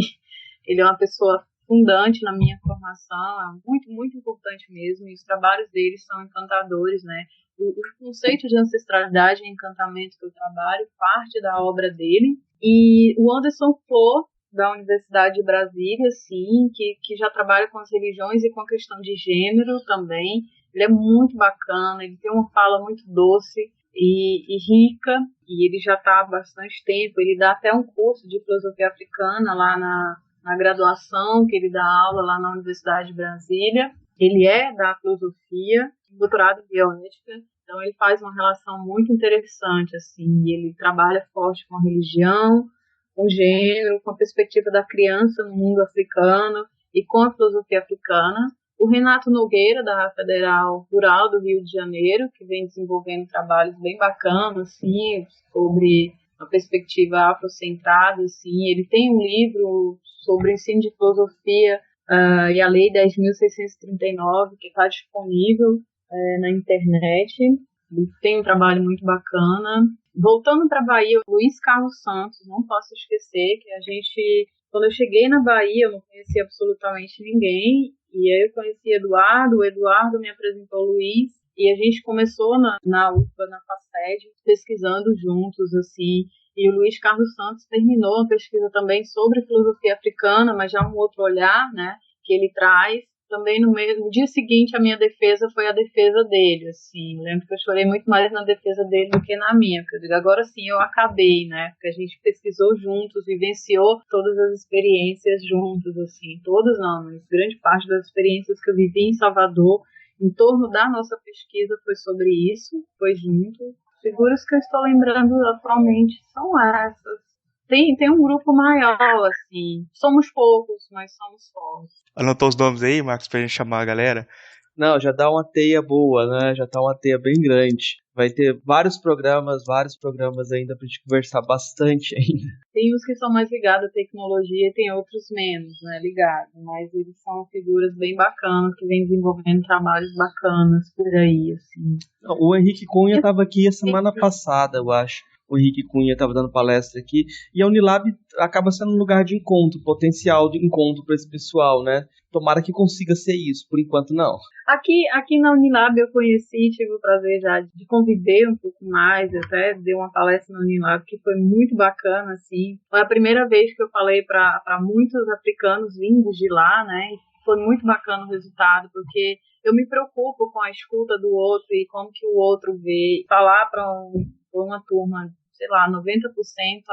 Ele é uma pessoa fundante na minha formação, é muito, muito importante mesmo, e os trabalhos dele são encantadores, né? O conceito de ancestralidade e encantamento que eu trabalho parte da obra dele. E o Anderson Flor, da Universidade de Brasília, sim, que já trabalha com as religiões e com a questão de gênero também. Ele é muito bacana, ele tem uma fala muito doce e rica, e ele já está há bastante tempo. Ele dá até um curso de filosofia africana lá na graduação, que ele dá aula lá na Universidade de Brasília. Ele é da filosofia, doutorado em bioética, então ele faz uma relação muito interessante, assim, ele trabalha forte com a religião, com o gênero, com a perspectiva da criança no mundo africano e com a filosofia africana. O Renato Nogueira, da Federal Rural do Rio de Janeiro, que vem desenvolvendo trabalhos bem bacanas, assim, sobre uma perspectiva afrocentrada, assim. Ele tem um livro sobre o ensino de filosofia e a Lei 10.639, que está disponível na internet. Ele tem um trabalho muito bacana. Voltando para a Bahia, o Luiz Carlos Santos, não posso esquecer que quando eu cheguei na Bahia, eu não conhecia absolutamente ninguém, e aí eu conheci Eduardo, o Eduardo me apresentou o Luiz, E a gente começou na UFBA, na FACED, pesquisando juntos, assim, e o Luiz Carlos Santos terminou uma pesquisa também sobre filosofia africana, mas já um outro olhar, né, que ele traz. Também no dia seguinte a minha defesa foi a defesa dele, assim, eu lembro que eu chorei muito mais na defesa dele do que na minha, porque eu digo, agora sim eu acabei, né, porque a gente pesquisou juntos, vivenciou todas as experiências juntos, assim, todas não, mas grande parte das experiências que eu vivi em Salvador, em torno da nossa pesquisa foi sobre isso, foi junto. Figuras que eu estou lembrando atualmente são essas. Tem um grupo maior, assim. Somos poucos, mas somos fortes. Anotou os nomes aí, Marcos, pra gente chamar a galera? Não, já dá uma teia boa, né? Já tá uma teia bem grande. Vai ter vários programas ainda pra gente conversar bastante ainda. Tem uns que são mais ligados à tecnologia e tem outros menos, né, ligados. Mas eles são figuras bem bacanas, que vêm desenvolvendo trabalhos bacanas por aí, assim. O Henrique Cunha estava aqui a semana passada, eu acho. O Henrique Cunha estava dando palestra aqui. E a Unilab acaba sendo um lugar de encontro, potencial de encontro para esse pessoal, né? Tomara que consiga ser isso, por enquanto não. Aqui na Unilab eu conheci, tive o prazer já de conviver um pouco mais, até dei uma palestra na Unilab que foi muito bacana, assim. Foi a primeira vez que eu falei para muitos africanos vindos de lá, né? E foi muito bacana o resultado, porque eu me preocupo com a escuta do outro e como que o outro vê. Falar para uma turma, sei lá, 90%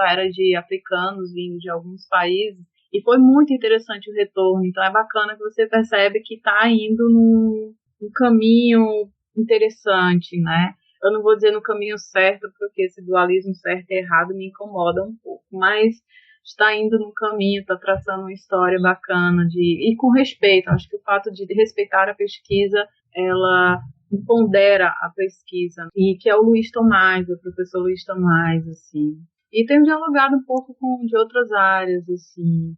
era de africanos vindo de alguns países, e foi muito interessante o retorno. Então é bacana que você percebe que está indo num caminho interessante, né? Eu não vou dizer no caminho certo, porque esse dualismo certo e errado me incomoda um pouco, mas está indo no caminho, está traçando uma história bacana, e com respeito. Acho que o fato de respeitar a pesquisa, ela pondera a pesquisa, e que é o Luiz Tomás, o professor Luiz Tomás, assim. E tenho dialogado um pouco de outras áreas, assim.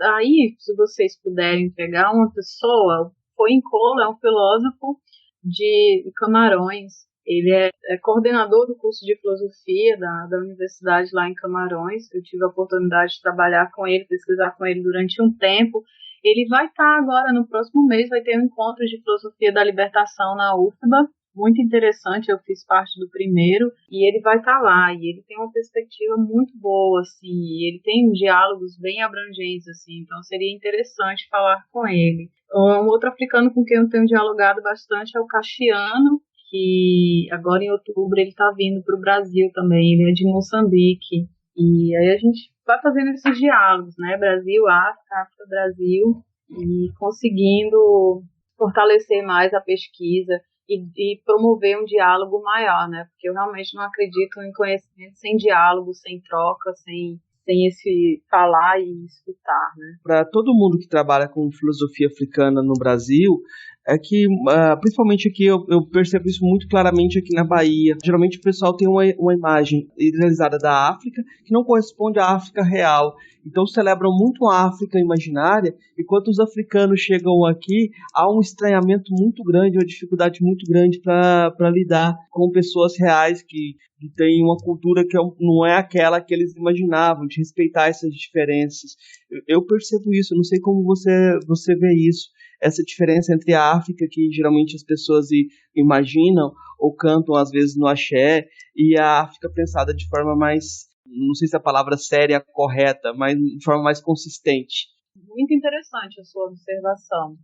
Aí, se vocês puderem pegar uma pessoa, Poincola é um filósofo de Camarões. Ele é coordenador do curso de filosofia da universidade lá em Camarões. Eu tive a oportunidade de trabalhar com ele, pesquisar com ele durante um tempo. Ele vai estar agora, no próximo mês, vai ter um encontro de filosofia da libertação na UFBA, muito interessante, eu fiz parte do primeiro, e ele vai estar lá, e ele tem uma perspectiva muito boa, assim, e ele tem diálogos bem abrangentes, assim, então seria interessante falar com ele. Um outro africano com quem eu tenho dialogado bastante é o Caxiano, que agora em outubro ele está vindo para o Brasil também, ele é de Moçambique, e aí a gente vai fazendo esses diálogos, né, Brasil, África, África, Brasil, e conseguindo fortalecer mais a pesquisa e promover um diálogo maior, né, porque eu realmente não acredito em conhecimento sem diálogo, sem troca, sem esse falar e escutar, né. Para todo mundo que trabalha com filosofia africana no Brasil, é que, principalmente aqui, eu percebo isso muito claramente aqui na Bahia. Geralmente o pessoal tem uma imagem idealizada da África que não corresponde à África real. Então celebram muito a África imaginária, e quando os africanos chegam aqui, há um estranhamento muito grande, uma dificuldade muito grande para lidar com pessoas reais que têm uma cultura que não é aquela que eles imaginavam, de respeitar essas diferenças. Eu percebo isso, eu não sei como você vê isso. Essa diferença entre a África, que geralmente as pessoas imaginam ou cantam às vezes no axé, e a África pensada de forma mais, não sei se a palavra séria é correta, mas de forma mais consistente. Muito interessante a sua observação.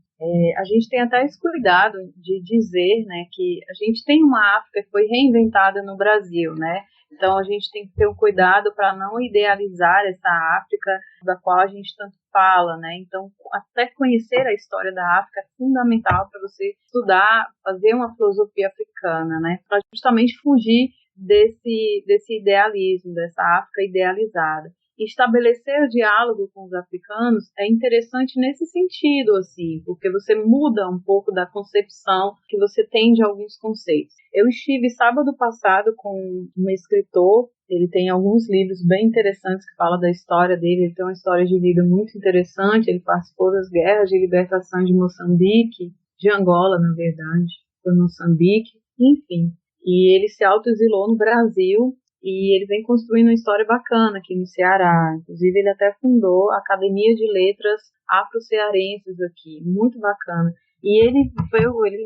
A gente tem até esse cuidado de dizer, né, que a gente tem uma África que foi reinventada no Brasil, né? Então a gente tem que ter um cuidado para não idealizar essa África da qual a gente tanto fala, né? Então até conhecer a história da África é fundamental para você estudar, fazer uma filosofia africana, né? Para justamente fugir desse idealismo, dessa África idealizada. Estabelecer o diálogo com os africanos é interessante nesse sentido, assim, porque você muda um pouco da concepção que você tem de alguns conceitos. Eu estive sábado passado com um escritor, ele tem alguns livros bem interessantes que falam da história dele, ele tem uma história de vida muito interessante, ele participou das guerras de libertação de Moçambique, de Angola, na verdade, foi Moçambique, enfim. E ele se autoexilou no Brasil, e ele vem construindo uma história bacana aqui no Ceará. Inclusive, ele até fundou a Academia de Letras Afro-Cearenses aqui, muito bacana. E ele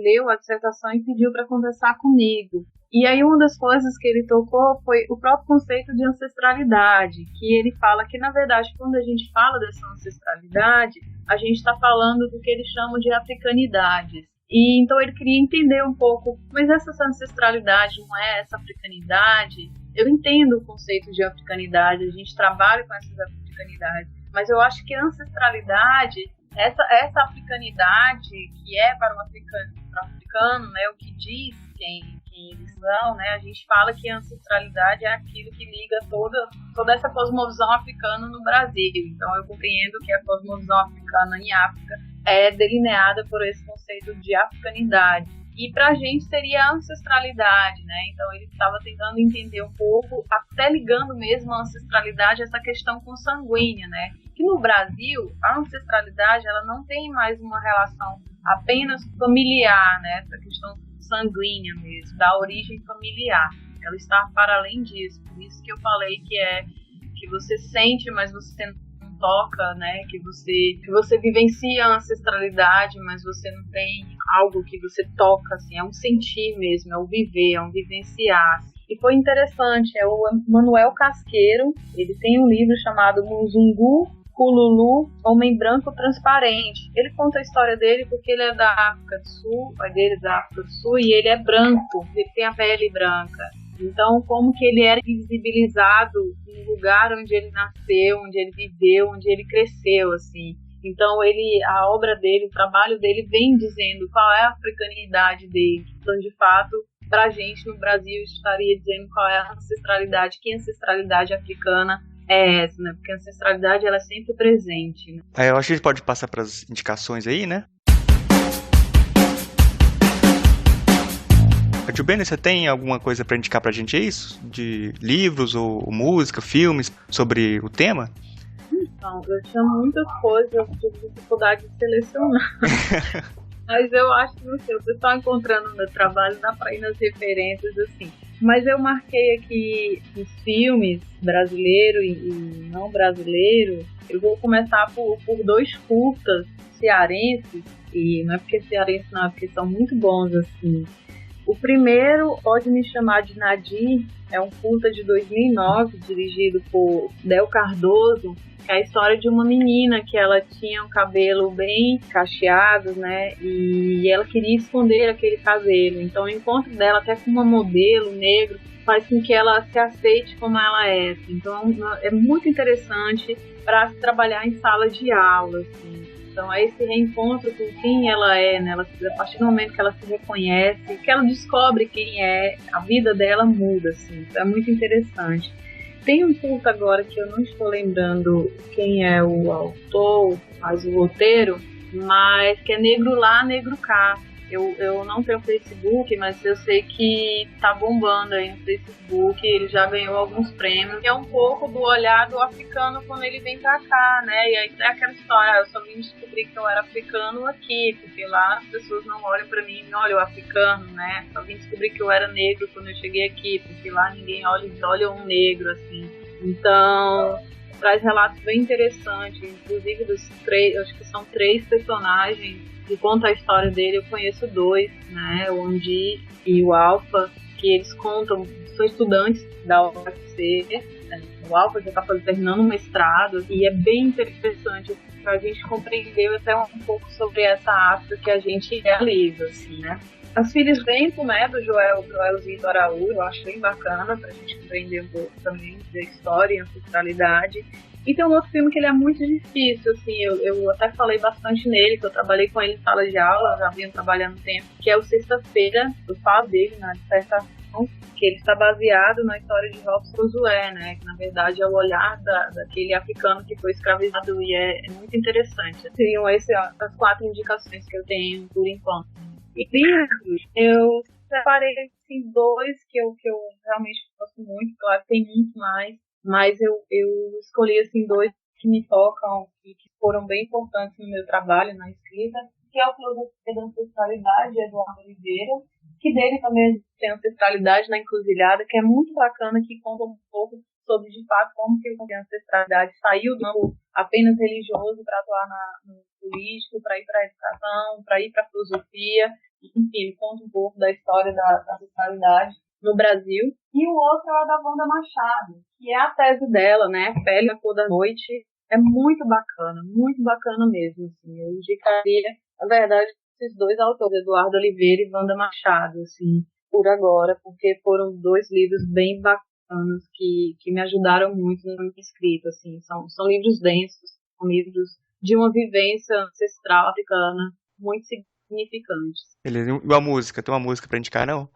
leu a dissertação e pediu para conversar comigo. E aí uma das coisas que ele tocou foi o próprio conceito de ancestralidade, que ele fala que, na verdade, quando a gente fala dessa ancestralidade, a gente está falando do que ele chama de africanidades. E então ele queria entender um pouco, mas essa ancestralidade não é essa africanidade? Eu entendo o conceito de africanidade, a gente trabalha com essas africanidades, mas eu acho que a ancestralidade, essa africanidade que é para o africano, né, o que diz quem eles são, né, a gente fala que a ancestralidade é aquilo que liga toda essa cosmovisão africana no Brasil. Então eu compreendo que a cosmovisão africana em África é delineada por esse conceito de africanidade. E para a gente seria a ancestralidade, né? Então ele estava tentando entender um pouco, até ligando mesmo a ancestralidade a essa questão consanguínea, né? Que no Brasil, a ancestralidade ela não tem mais uma relação apenas familiar, né? Essa questão sanguínea mesmo, da origem familiar. Ela está para além disso. Por isso que eu falei que você sente, mas você não toca, né? Que você vivencia a ancestralidade, mas você não tem algo que você toca, assim, é um sentir mesmo, é um viver, é um vivenciar. E foi interessante, é o Manuel Casqueiro, ele tem um livro chamado Muzungu Kululu, Homem Branco Transparente. Ele conta a história dele porque ele é da África do Sul, o pai dele é da África do Sul, e ele é branco, ele tem a pele branca. Então, como que ele era invisibilizado no lugar onde ele nasceu, onde ele viveu, onde ele cresceu, assim. Então, a obra dele, o trabalho dele vem dizendo qual é a africanidade dele. Então, de fato, para a gente no Brasil estaria dizendo qual é a ancestralidade, que ancestralidade africana é essa, né? Porque a ancestralidade ela é sempre presente, né? Eu acho que a gente pode passar para as indicações aí, né? Tio Benny, você tem alguma coisa para indicar pra gente, é isso? De livros ou música, filmes sobre o tema? Então, eu tinha muitas coisas, eu tive dificuldade de selecionar. Mas eu acho que, não sei, o pessoal encontrando no meu trabalho, dá pra ir nas referências, assim. Mas eu marquei aqui os filmes brasileiro e não brasileiro. Eu vou começar por dois curtas cearenses, e não é porque cearense não, é porque são muito bons, assim. O primeiro, Pode Me Chamar de Nadir, é um curta de 2009, dirigido por Del Cardoso, que é a história de uma menina que ela tinha um cabelo bem cacheado, né, e ela queria esconder aquele cabelo. Então o encontro dela até com uma modelo negro faz com que ela se aceite como ela é. Então é muito interessante para se trabalhar em sala de aula, assim. Então é esse reencontro com quem ela é, né? A partir do momento que ela se reconhece, que ela descobre quem é, a vida dela muda, assim. Então é muito interessante. Tem um curta agora que eu não estou lembrando quem é o autor, faz o roteiro, mas que é Negro Lá, Negro Cá. Eu não tenho Facebook, mas eu sei que tá bombando aí no Facebook, ele já ganhou alguns prêmios. E é um pouco do olhar do africano quando ele vem pra cá, né? E aí tem aquela história, eu só vim descobrir que eu era africano aqui, porque lá as pessoas não olham pra mim e olham o africano, né? Só vim descobrir que eu era negro quando eu cheguei aqui, porque lá ninguém olha um negro, assim. Então, traz relatos bem interessantes, inclusive dos três, acho que são 3 personagens que conta a história dele. Eu conheço 2, né, o Andi e o Alfa, que eles contam, são estudantes da UFC, né? O Alfa já está terminando um mestrado, e é bem interessante para a gente compreender até um pouco sobre essa África que a gente realiza, assim, né. As Filhas do Vento, né, do Joelzito Araújo, eu acho bem bacana para a gente compreender um pouco também da história e ancestralidade. E tem um outro filme que ele é muito difícil, assim, eu até falei bastante nele, que eu trabalhei com ele em sala de aula, já vinha trabalhando um tempo, que é o Sexta-feira, eu falo dele na dissertação, que ele está baseado na história de Robson Josué, né, que na verdade é o olhar daquele africano que foi escravizado, e é muito interessante. Seriam essas as 4 indicações que eu tenho por enquanto. E livros, eu separei assim, 2 que eu realmente gosto muito, claro que tem muito mais, mas eu escolhi assim 2 que me tocam e que foram bem importantes no meu trabalho, na escrita, que é o Filosofia da Ancestralidade, de Eduardo Oliveira, que dele também tem Ancestralidade na Encruzilhada, que é muito bacana, que conta um pouco sobre, de fato, como que a ancestralidade saiu do campo apenas religioso para atuar no político, para ir para a educação, para ir para a filosofia. Enfim, ele conta um pouco da história da ancestralidade no Brasil. E o outro é o da Wanda Machado, que é a tese dela, né? Pele na Cor da Noite. É muito bacana mesmo. Assim. Eu indicaria, na verdade, esses dois autores, Eduardo Oliveira e Wanda Machado, assim, por agora, porque foram dois livros bem bacanas que me ajudaram muito na minha escrita. Assim. São livros densos, são livros de uma vivência ancestral africana muito significantes. Beleza. E a música? Tem uma música pra indicar, não?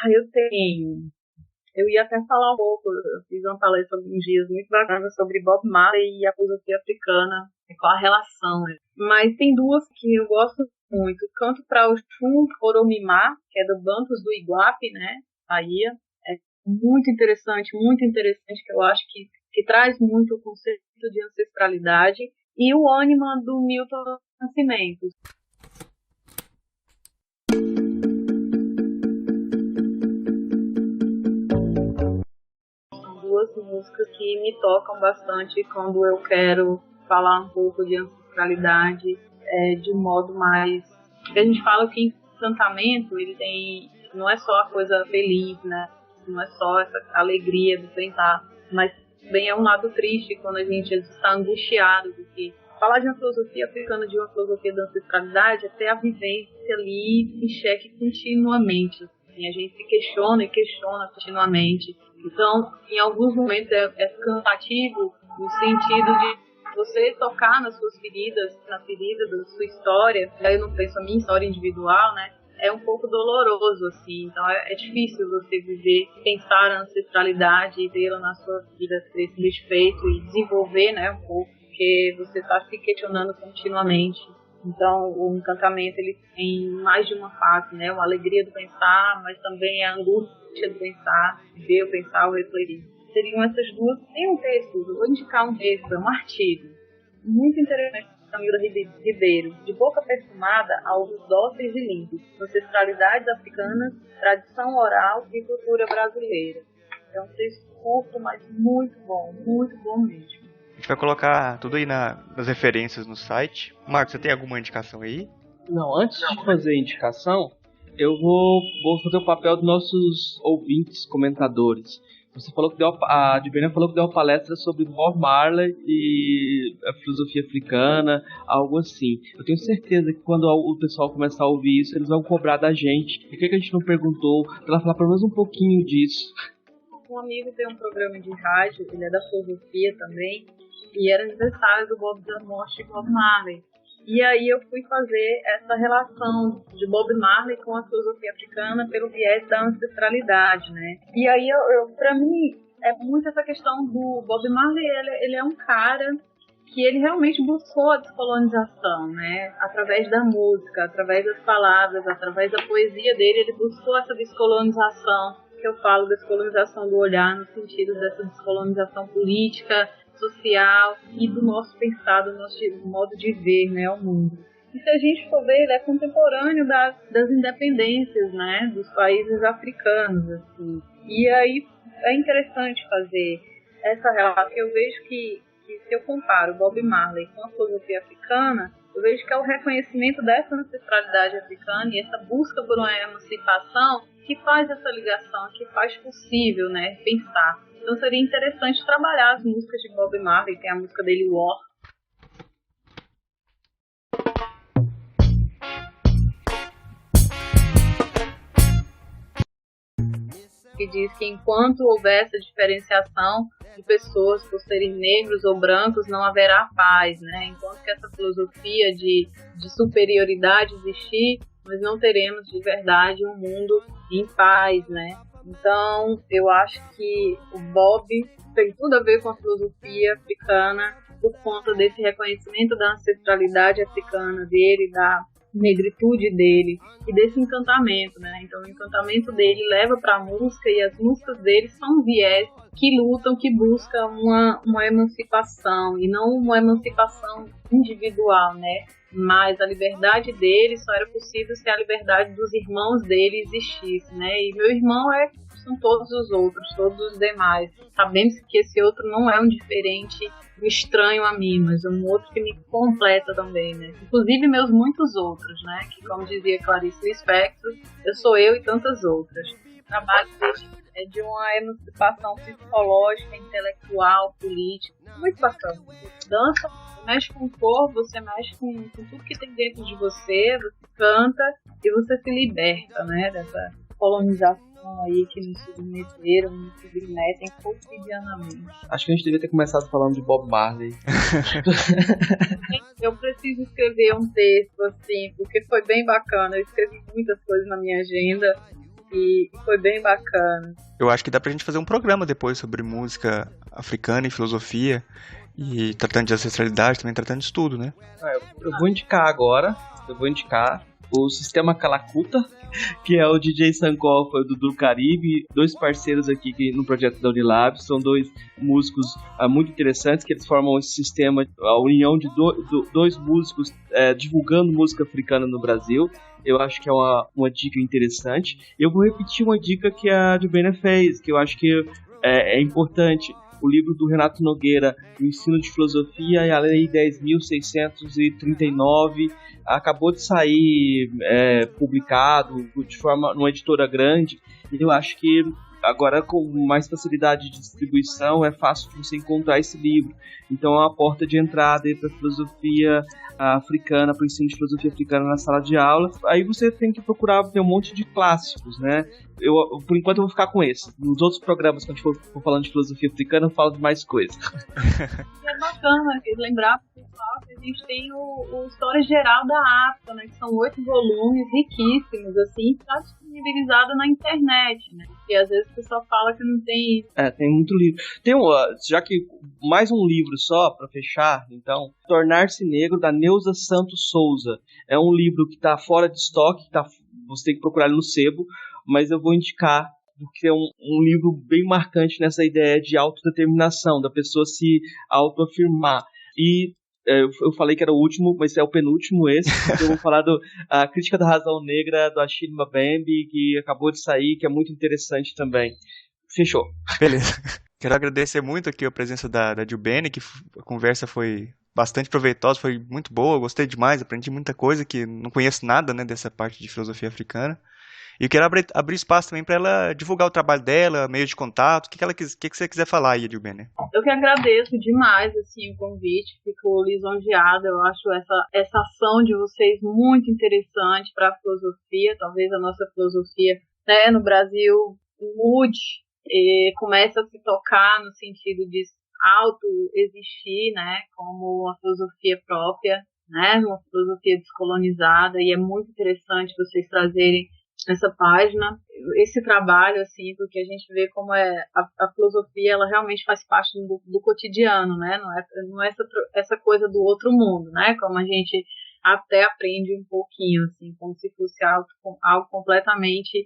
Eu tenho. Eu ia até falar um pouco, eu fiz uma palestra alguns dias muito bacana sobre Bob Marley e a filosofia africana, qual a relação. Né? Mas tem duas que eu gosto muito. Canto para o Chum Oromimá, que é do Bantus do Iguape, né, Bahia. É muito interessante, que eu acho que traz muito o conceito de ancestralidade. E o Ânima, do Milton Nascimento. Duas músicas que me tocam bastante quando eu quero falar um pouco de ancestralidade de um modo mais... Porque a gente fala que encantamento, ele tem... Não é só a coisa feliz, né? Não é só essa alegria de tentar, mas também é um lado triste quando a gente está angustiado, porque falar de uma filosofia africana, de uma filosofia da ancestralidade, é ter a vivência ali em xeque continuamente. Assim, a gente se questiona e questiona continuamente. Então, em alguns momentos é cansativo no sentido de você tocar nas suas feridas, na ferida da sua história. Aí eu não penso a minha história individual, né? É um pouco doloroso, assim. Então, é difícil você viver, pensar a ancestralidade e tê-la na sua vida, ter esse respeito e desenvolver, né, um pouco, porque você está se questionando continuamente. Então, o encantamento, ele tem mais de uma face, né? Uma alegria do pensar, mas também a angústia do pensar, ver o pensar, o refletir. Seriam essas duas. Tem um texto, eu vou indicar um texto, é um artigo muito interessante de Camila Ribeiro, De Boca Perfumada a Ovos Dóceis e Limpos, Ancestralidades Africanas, Tradição Oral e Cultura Brasileira. É um texto curto, mas muito bom mesmo. A gente vai colocar tudo aí nas referências no site. Marcos, você tem alguma indicação aí? Não, antes de fazer a indicação, eu vou fazer o papel dos nossos ouvintes, comentadores. Você falou que a Adbenia falou que deu uma palestra sobre Bob Marley e a filosofia africana, algo assim. Eu tenho certeza que quando o pessoal começar a ouvir isso, eles vão cobrar da gente. Por que a gente não perguntou? Pra ela falar pelo menos um pouquinho disso. Um amigo tem um programa de rádio, ele é da filosofia também, e era aniversário da morte de Bob Marley. E aí eu fui fazer essa relação de Bob Marley com a filosofia africana pelo viés da ancestralidade, né? E aí, pra mim, é muito essa questão do Bob Marley, ele é um cara que ele realmente buscou a descolonização, né? Através da música, através das palavras, através da poesia dele, ele buscou essa descolonização, que eu falo descolonização do olhar, no sentido dessa descolonização política, social e do nosso pensar, do nosso modo de ver, né, o mundo. E se a gente for ver, ele é contemporâneo das independências, né, dos países africanos, assim. E aí é interessante fazer essa relação. Eu vejo que se eu comparo Bob Marley com a filosofia africana, eu vejo que é o reconhecimento dessa ancestralidade africana e essa busca por uma emancipação que faz essa ligação, que faz possível, né, pensar. Então seria interessante trabalhar as músicas de Bob Marley, tem a música dele, War, que diz que enquanto houver essa diferenciação de pessoas por serem negros ou brancos, não haverá paz, né? Enquanto que essa filosofia de superioridade existir, nós não teremos de verdade um mundo em paz, né? Então, eu acho que o Bob tem tudo a ver com a filosofia africana por conta desse reconhecimento da ancestralidade africana dele, da negritude dele e desse encantamento, né? Então, o encantamento dele leva para a música e as músicas dele são viés que lutam, que buscam uma emancipação e não uma emancipação individual, né? Mas a liberdade dele só era possível se a liberdade dos irmãos dele existisse, né? E meu irmão é com todos os outros, todos os demais, sabendo que esse outro não é um diferente, um estranho a mim, mas um outro que me completa também, né? Inclusive meus muitos outros, né? Que, como dizia Clarice Lispector, eu sou eu e tantas outras. O trabalho é de uma emancipação psicológica, intelectual, política, muito bacana. Você dança, você mexe com o corpo, você mexe com tudo que tem dentro de você canta e você se liberta, né, dessa colonização aí que nos submeteram, nos submetem cotidianamente. Acho que a gente devia ter começado falando de Bob Marley. Eu preciso escrever um texto, assim, porque foi bem bacana. Eu escrevi muitas coisas na minha agenda e foi bem bacana. Eu acho que dá pra gente fazer um programa depois sobre música africana e filosofia, e tratando de ancestralidade, também tratando de tudo, né? Eu vou indicar o Sistema Calacuta, que é o DJ Sankofa do Dudu Caribe, dois parceiros aqui no projeto da Unilab. São dois músicos muito interessantes, que eles formam esse sistema, a união de dois músicos divulgando música africana no Brasil. Eu acho que é uma dica interessante. Eu vou repetir uma dica que a Jubena fez, que eu acho que é importante. O livro do Renato Nogueira, O Ensino de Filosofia e a Lei 10.639, acabou de sair publicado de forma numa editora grande. E eu acho que agora, com mais facilidade de distribuição, é fácil de você encontrar esse livro. Então é uma porta de entrada para a filosofia africana, para o ensino de filosofia africana na sala de aula. Aí você tem que procurar ter um monte de clássicos, né? Por enquanto eu vou ficar com esse. Nos outros programas, quando a gente for falando de filosofia africana, eu falo de mais coisas. É bacana lembrar pro pessoal que a gente tem o História Geral da África, né? Que são 8 volumes riquíssimos, assim, tá disponibilizado na internet, né? E às vezes o pessoal fala que não tem. Tem muito livro. Já que mais um livro só, para fechar, então, Tornar-se Negro, da Neuza Santos Souza. É um livro que está fora de estoque, você tem que procurar ele no sebo, mas eu vou indicar, porque é um livro bem marcante nessa ideia de autodeterminação, da pessoa se autoafirmar. E eu falei que era o último, mas é o penúltimo esse. Eu vou falar A Crítica da Razão Negra, do Achille Mbembe, que acabou de sair, que é muito interessante também. Fechou. Beleza. Quero agradecer muito aqui a presença da Jubene, que a conversa foi bastante proveitosa, foi muito boa, gostei demais, aprendi muita coisa, que não conheço nada, né, dessa parte de filosofia africana. E eu quero abrir espaço também para ela divulgar o trabalho dela, meio de contato, o que você quiser falar aí, Jubene. Eu que agradeço demais assim, o convite, fico lisonjeada. Eu acho essa ação de vocês muito interessante para a filosofia. Talvez a nossa filosofia, né, no Brasil mude e comece a se tocar no sentido de auto-existir, né, como uma filosofia própria, né, uma filosofia descolonizada. E é muito interessante vocês trazerem nessa página esse trabalho, assim, porque a gente vê como a filosofia, ela realmente faz parte do cotidiano, né? Não é essa coisa do outro mundo, né? Como a gente até aprende um pouquinho, assim, como se fosse algo completamente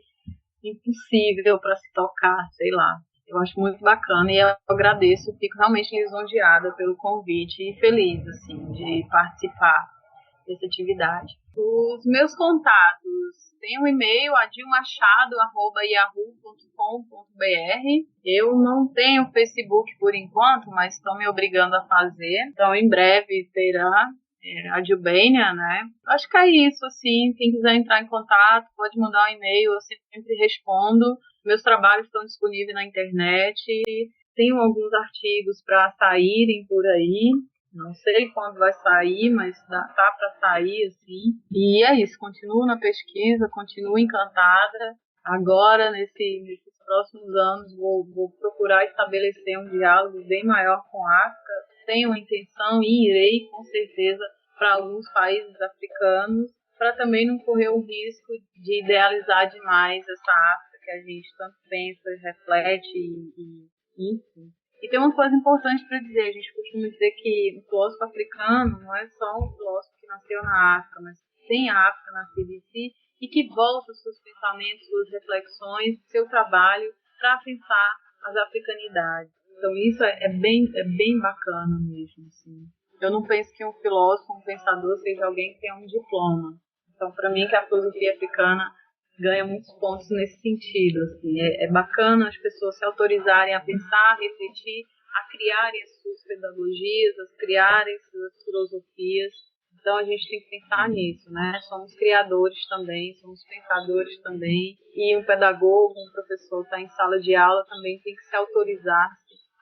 impossível para se tocar, sei lá. Eu acho muito bacana e eu agradeço, fico realmente lisonjeada pelo convite e feliz, assim, de participar dessa atividade. Os meus contatos, tem um e-mail, adilmachado@yahoo.com.br. Eu não tenho Facebook por enquanto, mas estão me obrigando a fazer. Então, em breve terá a Jubênia, né? Acho que é isso, assim. Quem quiser entrar em contato, pode mandar um e-mail, eu sempre respondo. Meus trabalhos estão disponíveis na internet. Tenho alguns artigos para saírem por aí. Não sei quando vai sair, mas tá para sair, assim. E é isso, continuo na pesquisa, continuo encantada. Agora, nesses próximos anos, vou procurar estabelecer um diálogo bem maior com a África. Tenho a intenção e irei, com certeza, para alguns países africanos, para também não correr o risco de idealizar demais essa África que a gente tanto pensa, reflete enfim. E tem uma coisa importante para dizer, a gente costuma dizer que o filósofo africano não é só um filósofo que nasceu na África, mas tem a África nascida em si e que volta os seus pensamentos, suas reflexões, seu trabalho para pensar as africanidades. Então isso é bem bacana mesmo. Assim. Eu não penso que um filósofo, um pensador seja alguém que tenha um diploma. Então para mim que a filosofia africana ganha muitos pontos nesse sentido. Assim. É bacana as pessoas se autorizarem a pensar, a refletir, a criarem as suas pedagogias, a criarem as suas filosofias. Então a gente tem que pensar nisso, né? Somos criadores também, somos pensadores também, e um pedagogo, um professor está em sala de aula também tem que se autorizar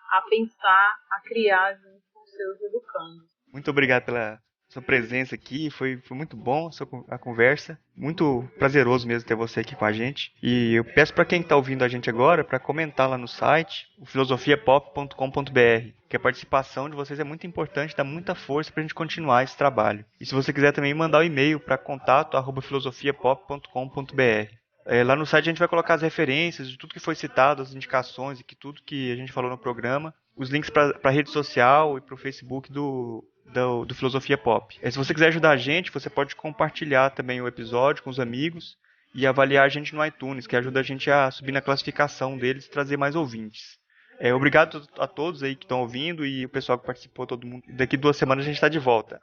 a pensar, a criar junto com os seus educandos. Muito obrigado pela sua presença aqui, foi muito bom a conversa, muito prazeroso mesmo ter você aqui com a gente. E eu peço para quem está ouvindo a gente agora para comentar lá no site, o filosofiapop.com.br, que a participação de vocês é muito importante, dá muita força para a gente continuar esse trabalho. E se você quiser também mandar o e-mail para contato@filosofiapop.com.br. Lá no site a gente vai colocar as referências de tudo que foi citado, as indicações e que tudo que a gente falou no programa, os links para a rede social e para o Facebook do Filosofia Pop. Se você quiser ajudar a gente, você pode compartilhar também o episódio com os amigos e avaliar a gente no iTunes, que ajuda a gente a subir na classificação deles e trazer mais ouvintes. Obrigado a todos aí que estão ouvindo e o pessoal que participou, todo mundo. Daqui 2 semanas a gente está de volta.